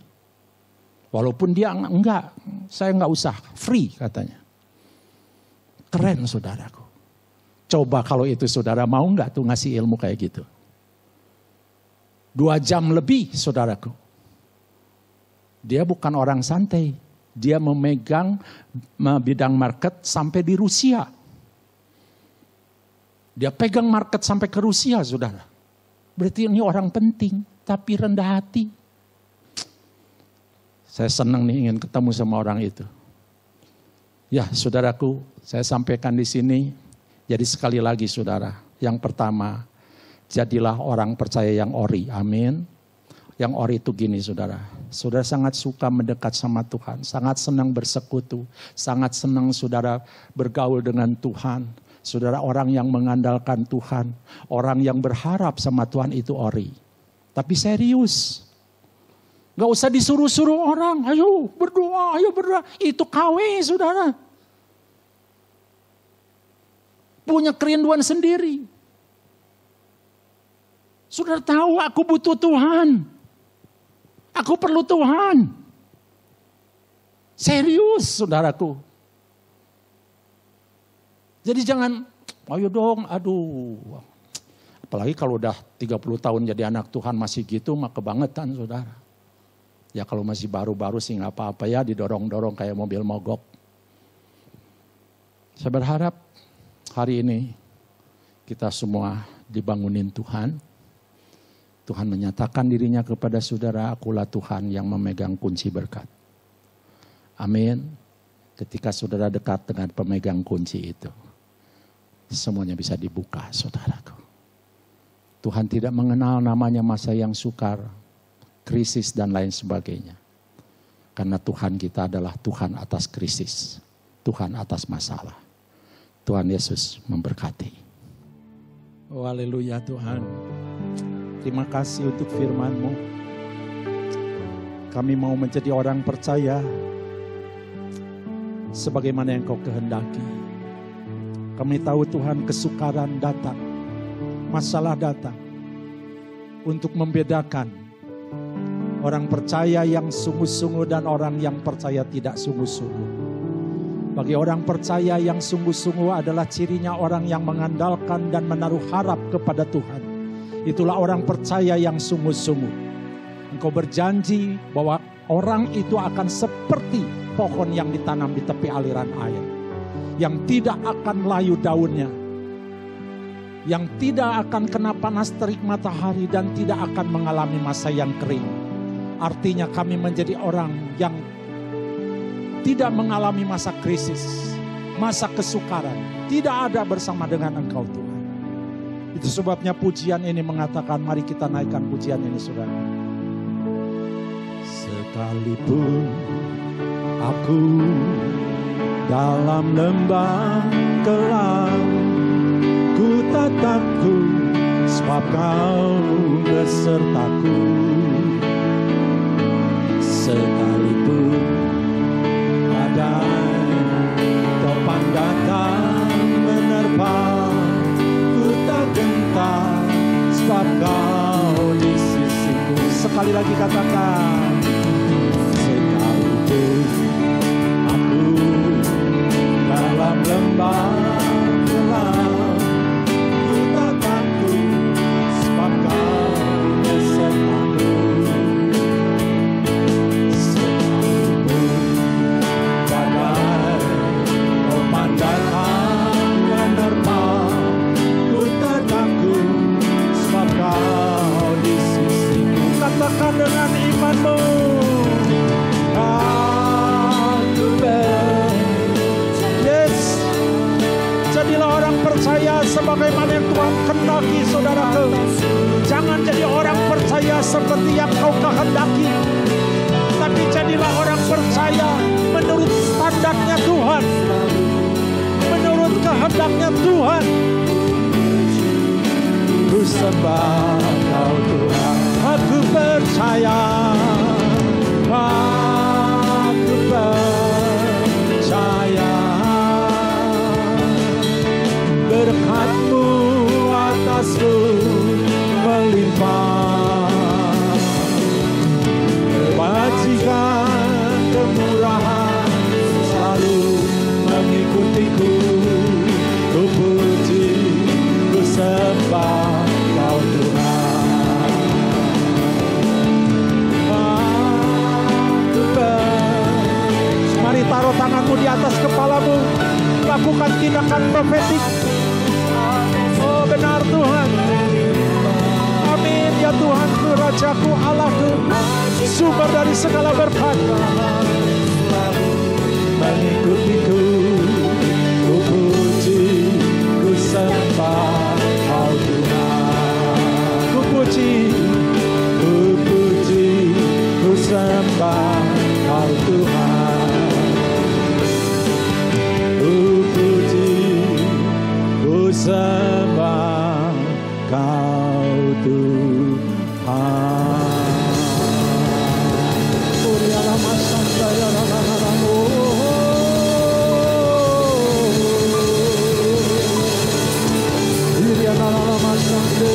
Speaker 4: Walaupun dia enggak, saya enggak usah, free katanya. Keren, saudaraku. Coba kalau itu saudara mau enggak tuh ngasih ilmu kayak gitu. 2 jam lebih, saudaraku. Dia bukan orang santai. Dia memegang bidang market sampai di Rusia. Dia pegang market sampai ke Rusia, saudara. Berarti ini orang penting, tapi rendah hati. Saya senang nih ingin ketemu sama orang itu. Ya, saudaraku, saya sampaikan di sini. Jadi sekali lagi, saudara. Yang pertama, jadilah orang percaya yang ori. Amin. Yang ori itu gini, saudara. Saudara sangat suka mendekat sama Tuhan. Sangat senang bersekutu. Sangat senang saudara bergaul dengan Tuhan. Saudara orang yang mengandalkan Tuhan. Orang yang berharap sama Tuhan itu ori. Tapi serius. Gak usah disuruh-suruh orang. Ayo berdoa, ayo berdoa. Itu KW, saudara. Punya kerinduan sendiri. Saudara tahu aku butuh Tuhan. Aku perlu Tuhan. Serius, saudaraku. Jadi jangan, ayo dong, aduh. Apalagi kalau udah 30 tahun jadi anak Tuhan masih gitu, mah kebangetan, saudara. Ya kalau masih baru-baru sih gak apa-apa ya, didorong-dorong kayak mobil mogok. Saya berharap hari ini kita semua dibangunin Tuhan. Tuhan menyatakan dirinya kepada saudara, akulah Tuhan yang memegang kunci berkat. Amin. Ketika saudara dekat dengan pemegang kunci itu, semuanya bisa dibuka, saudaraku. Tuhan tidak mengenal namanya masa yang sukar, krisis dan lain sebagainya. Karena Tuhan kita adalah Tuhan atas krisis, Tuhan atas masalah. Tuhan Yesus memberkati. Oh, haleluya Tuhan. Terima kasih untuk firman-Mu. Kami mau menjadi orang percaya sebagaimana yang Kau kehendaki. Kami tahu Tuhan kesukaran datang, masalah datang untuk membedakan orang percaya yang sungguh-sungguh dan orang yang percaya tidak sungguh-sungguh. Bagi orang percaya yang sungguh-sungguh adalah cirinya orang yang mengandalkan dan menaruh harap kepada Tuhan. Itulah orang percaya yang sungguh-sungguh. Engkau berjanji bahwa orang itu akan seperti pohon yang ditanam di tepi aliran air. Yang tidak akan layu daunnya. Yang tidak akan kena panas terik matahari dan tidak akan mengalami masa yang kering. Artinya kami menjadi orang yang tidak mengalami masa krisis, masa kesukaran. Tidak ada bersama dengan Engkau Tuhan. Itu sebabnya pujian ini mengatakan, mari kita naikkan pujian ini, saudara. Sekalipun aku dalam lembah kelam, ku tatapku sebab Kau besertaku. Sekalipun badai sebagaimana yang Tuhan kehendaki saudaraku. Jangan jadi orang percaya seperti yang kau kehendaki, tapi jadilah orang percaya menurut standarnya Tuhan, menurut kehendaknya Tuhan. Ku sembah Kau Tuhan, aku percaya, aku percaya. Berkat-Mu atasku melimpah, kebajikan kemurahan selalu mengikutiku. Ku puji, ku sembah Kau Tuhan. Mari taruh tanganmu di atas kepalamu, lakukan tindakan profetik. Oh benar Tuhan, amin ya Tuhan, Rajaku, Allahku, sumber dari segala berkat. Mengikutiku, ku puji, ku sembah Kau Tuhan. Ku puji, ku sembah Kau Tuhan. Ku puji, ku sembah Kau Tuhan. Uriala masanda ya rana-rana. Uriala masanda.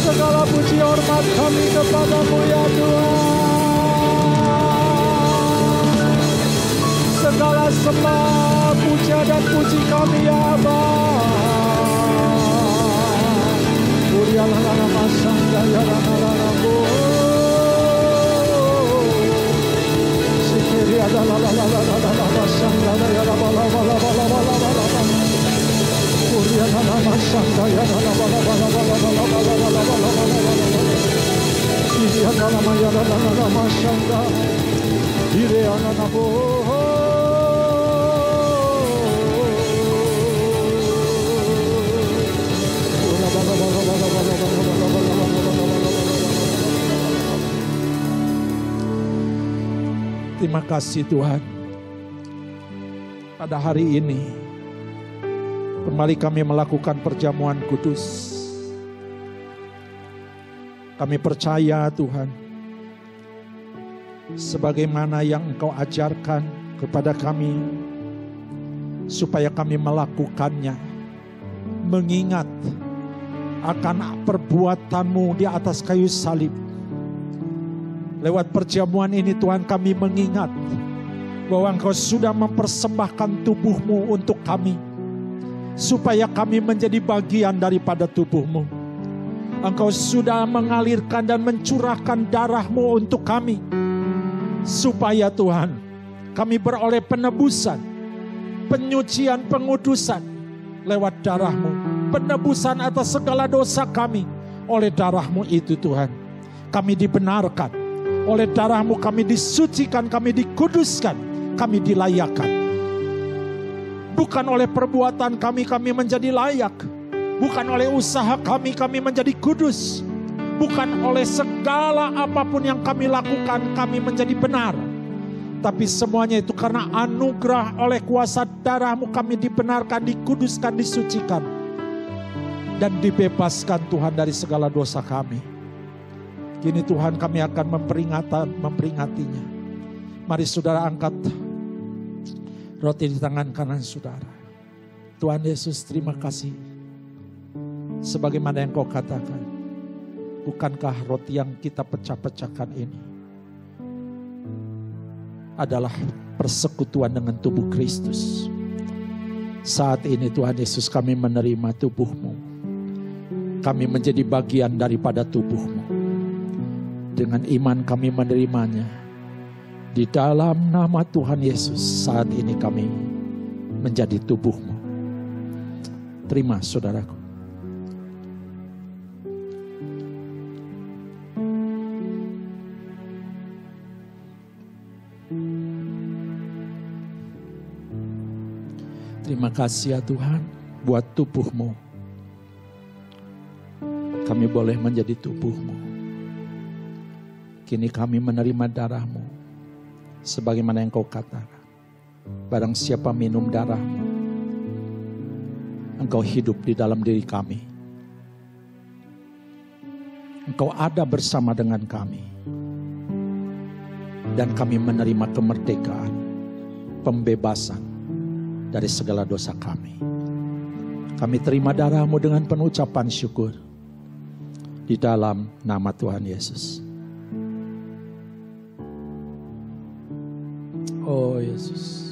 Speaker 4: Segala puji hormat kami kepada-Mu ya Tuhan. Segala sembah, puja dan puji kami ya Aba. Urialala masanda ya rana-rana. Sikiri adalah masanda ya rana-rana. Urialala masanda ya Terima kasih Tuhan. Pada hari ini kembali kami melakukan perjamuan kudus. Kami percaya Tuhan, sebagaimana yang Engkau ajarkan kepada kami, supaya kami melakukannya, mengingat akan perbuatan-Mu di atas kayu salib. Lewat perjamuan ini Tuhan, kami mengingat bahwa Engkau sudah mempersembahkan tubuh-Mu untuk kami, supaya kami menjadi bagian daripada tubuh-Mu. Engkau sudah mengalirkan dan mencurahkan darah-Mu untuk kami, supaya Tuhan, kami beroleh penebusan, penyucian, pengudusan lewat darah-Mu. Penebusan atas segala dosa kami oleh darah-Mu itu Tuhan. Kami dibenarkan oleh darah-Mu, kami disucikan, kami dikuduskan, kami dilayakkan. Bukan oleh perbuatan kami menjadi layak. Bukan oleh usaha kami menjadi kudus. Bukan oleh segala apapun yang kami lakukan kami menjadi benar. Tapi semuanya itu karena anugerah oleh kuasa darah-Mu kami dibenarkan, dikuduskan, disucikan. Dan dibebaskan Tuhan dari segala dosa kami. Kini Tuhan kami akan memperingatinya. Mari saudara angkat roti di tangan kanan saudara. Tuhan Yesus, terima kasih. Sebagaimana yang Kau katakan, bukankah roti yang kita pecah-pecahkan ini adalah persekutuan dengan tubuh Kristus? Saat ini Tuhan Yesus, kami menerima tubuh-Mu. Kami menjadi bagian daripada tubuh-Mu. Dengan iman kami menerimanya. Di dalam nama Tuhan Yesus, saat ini kami menjadi tubuh-Mu. Terima saudaraku. Terima kasih ya Tuhan buat tubuh-Mu. Kami boleh menjadi tubuh-Mu. Kini kami menerima darah-Mu. Sebagaimana yang Kau katakan. Barang siapa minum darah-Mu, Engkau hidup di dalam diri kami. Engkau ada bersama dengan kami. Dan kami menerima kemerdekaan, pembebasan dari segala dosa kami. Kami terima darah-Mu dengan penuh ucapan syukur. Di dalam nama Tuhan Yesus. Oh Yesus.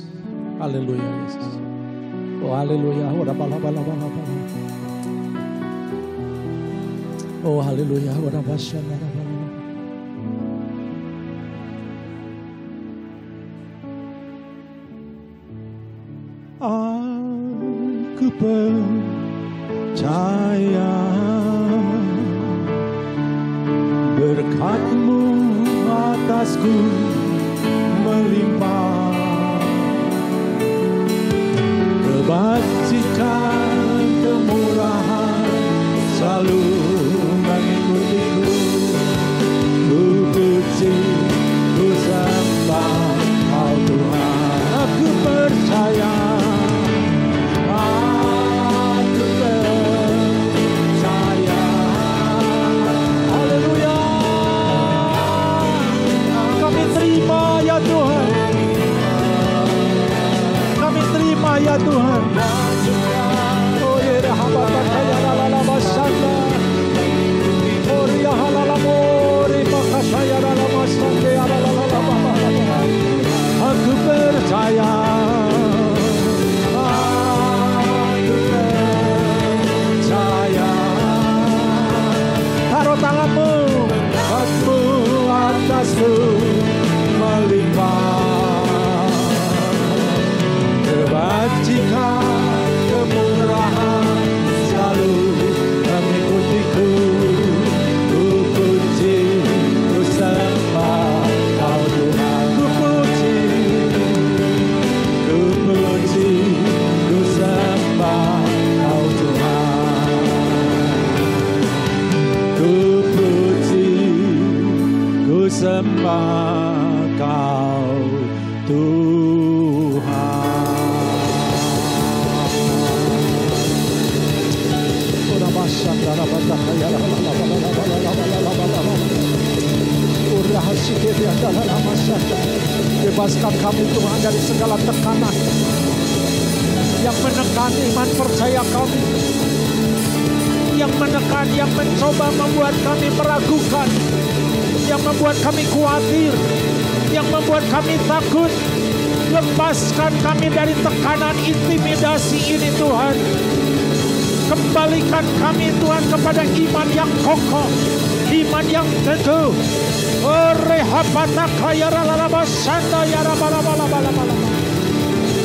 Speaker 4: Haleluya Yesus. Oh haleluya. Oh haleluya. Aku percaya berkat-Mu atasku melimpah, kebajikan kemurahan selalu mengikutiku. Ku puji, ku sembah Kau Tuhan. Aku percaya. Ya Tuhan, oh ya rahabata kaya lala masanda, oh ya halala mori makasaya lala masanda ya lala baba. Aku percaya, taruh tanganmu, Aku atasku melimpah. Kebajikan, kemurahan selalu mengikutiku. Ku puji, ku sembah Kau Tuhan. Ku puji, ku sembah Kau Tuhan. Ku puji, ku sembah Kau Tuhan. Bebaskan kami Tuhan dari segala tekanan yang menekan iman percaya kami, yang menekan, yang mencoba membuat kami meragukan, yang membuat kami khawatir, yang membuat kami takut. Lepaskan kami dari tekanan intimidasi ini Tuhan. Kembalikan kami Tuhan kepada iman yang kokoh, iman yang teguh.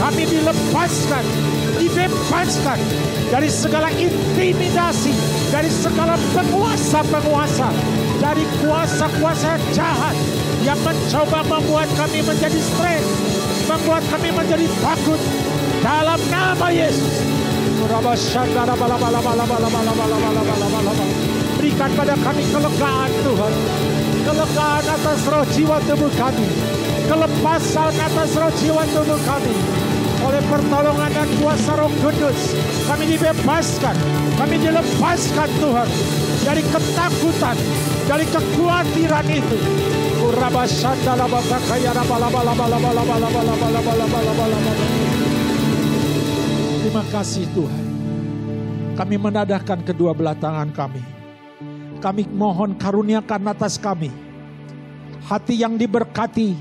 Speaker 4: Kami dilepaskan, dibebaskan dari segala intimidasi, dari segala penguasa-penguasa, dari kuasa-kuasa jahat yang mencoba membuat kami menjadi stres, membuat kami menjadi takut. Dalam nama Yesus. Berikan pada kami kelegaan Tuhan, kelegaan atas roh jiwa tubuh kami, kelepasan atas roh jiwa tubuh kami. Oleh pertolongan dan kuasa Roh Kudus kami dibebaskan, kami dilepaskan Tuhan dari ketakutan, dari kekhawatiran itu. Terima kasih Tuhan. Kami menadahkan kedua belah tangan kami. Kami mohon karuniakan atas kami hati yang diberkati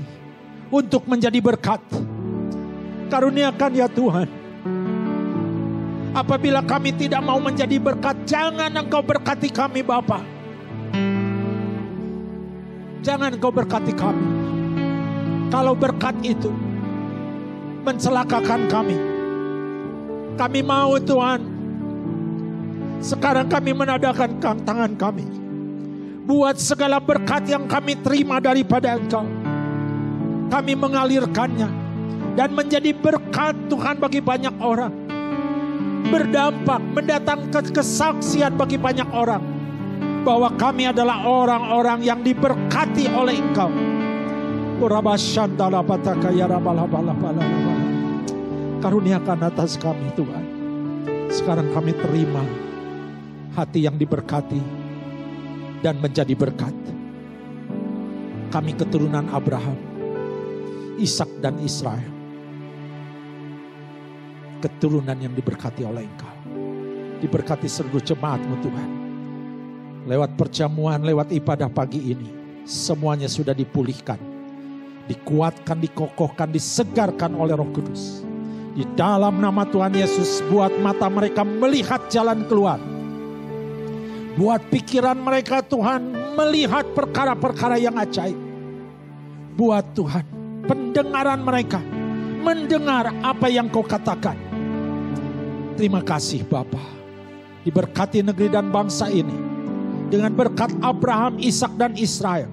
Speaker 4: untuk menjadi berkat. Karuniakan ya Tuhan. Apabila kami tidak mau menjadi berkat, jangan Engkau berkati kami Bapa. Jangan Engkau berkati kami. Kalau berkat itu mencelakakan kami, kami mau Tuhan. Sekarang kami menadahkan tangan kami. Buat segala berkat yang kami terima daripada Engkau, kami mengalirkannya dan menjadi berkat Tuhan bagi banyak orang. Berdampak, mendatangkan kesaksian bagi banyak orang. Bahwa kami adalah orang-orang yang diberkati oleh Engkau. Karuniakan atas kami Tuhan. Sekarang kami terima hati yang diberkati dan menjadi berkat. Kami keturunan Abraham, Ishak dan Israel. Keturunan yang diberkati oleh Engkau. Diberkati seluruh jemaat-Mu Tuhan. Lewat perjamuan, lewat ibadah pagi ini. Semuanya sudah dipulihkan. Dikuatkan, dikokohkan, disegarkan oleh Roh Kudus. Di dalam nama Tuhan Yesus, buat mata mereka melihat jalan keluar. Buat pikiran mereka Tuhan melihat perkara-perkara yang ajaib. Buat Tuhan pendengaran mereka mendengar apa yang Kau katakan. Terima kasih Bapa. Diberkati negeri dan bangsa ini. Dengan berkat Abraham, Ishak dan Israel.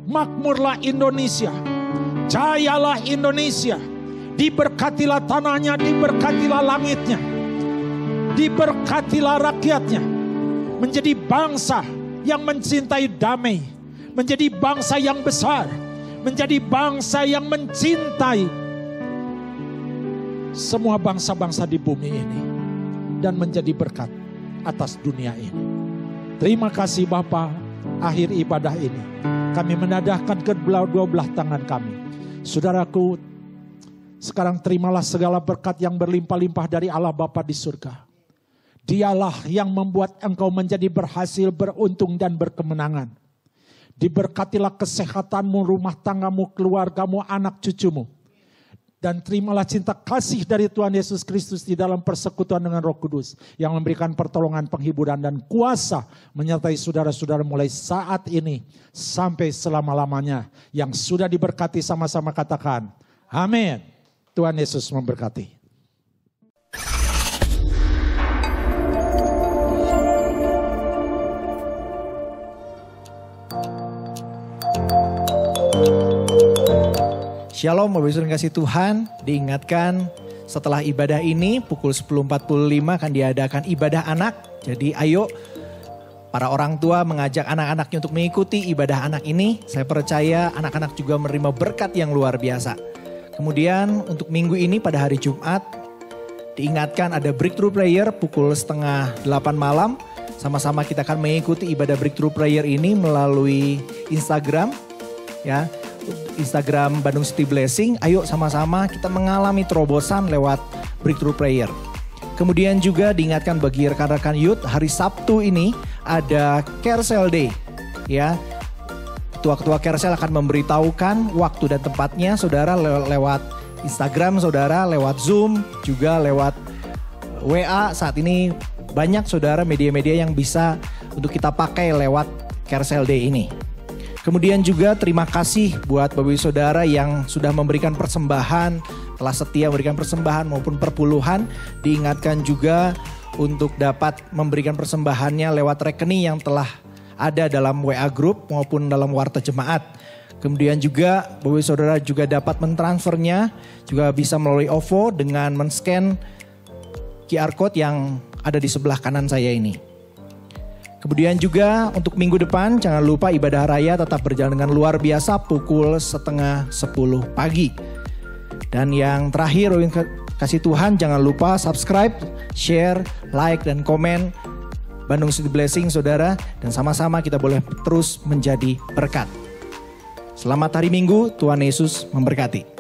Speaker 4: Makmurlah Indonesia. Jayalah Indonesia. Diberkatilah tanahnya, diberkatilah langitnya. Diberkatilah rakyatnya. Menjadi bangsa yang mencintai damai. Menjadi bangsa yang besar. Menjadi bangsa yang mencintai semua bangsa-bangsa di bumi ini. Dan menjadi berkat atas dunia ini. Terima kasih Bapa. Akhir ibadah ini kami menadahkan kedua belah tangan kami. Saudaraku, sekarang terimalah segala berkat yang berlimpah-limpah dari Allah Bapa di surga. Dialah yang membuat engkau menjadi berhasil, beruntung dan berkemenangan. Diberkatilah kesehatanmu, rumah tanggamu, keluargamu, anak cucumu. Dan terimalah cinta kasih dari Tuhan Yesus Kristus di dalam persekutuan dengan Roh Kudus. Yang memberikan pertolongan, penghiburan dan kuasa menyertai saudara-saudara mulai saat ini sampai selama-lamanya. Yang sudah diberkati sama-sama katakan, amin. Tuhan Yesus memberkati.
Speaker 2: Shalom, Bapak Ibu Saudara kasih Tuhan. Diingatkan setelah ibadah ini pukul 10.45 akan diadakan ibadah anak. Jadi ayo para orang tua mengajak anak-anaknya untuk mengikuti ibadah anak ini. Saya percaya anak-anak juga menerima berkat yang luar biasa. Kemudian untuk minggu ini pada hari Jumat diingatkan ada breakthrough prayer pukul 7:30 malam. Sama-sama kita akan mengikuti ibadah breakthrough prayer ini melalui Instagram ya. Instagram Bandung City Blessing. Ayo sama-sama kita mengalami terobosan lewat breakthrough prayer. Kemudian juga diingatkan bagi rekan-rekan youth, hari Sabtu ini ada Carousel Day. Ya, ketua-ketua Carousel akan memberitahukan waktu dan tempatnya saudara lewat Instagram saudara, lewat Zoom, juga lewat WA. Saat ini banyak saudara media-media yang bisa untuk kita pakai lewat Carousel Day ini. Kemudian juga terima kasih buat Bapak Ibu Saudara yang sudah memberikan persembahan, telah setia memberikan persembahan maupun perpuluhan. Diingatkan juga untuk dapat memberikan persembahannya lewat rekening yang telah ada dalam WA Group maupun dalam Warta Jemaat. Kemudian juga Bapak Ibu Saudara juga dapat mentransfernya, juga bisa melalui OVO dengan men-scan QR Code yang ada di sebelah kanan saya ini. Kemudian juga untuk minggu depan jangan lupa ibadah raya tetap berjalan dengan luar biasa pukul 9:30 pagi. Dan yang terakhir kasih Tuhan jangan lupa subscribe, share, like dan komen Bandung City Blessing saudara. Dan sama-sama kita boleh terus menjadi berkat. Selamat hari Minggu, Tuhan Yesus memberkati.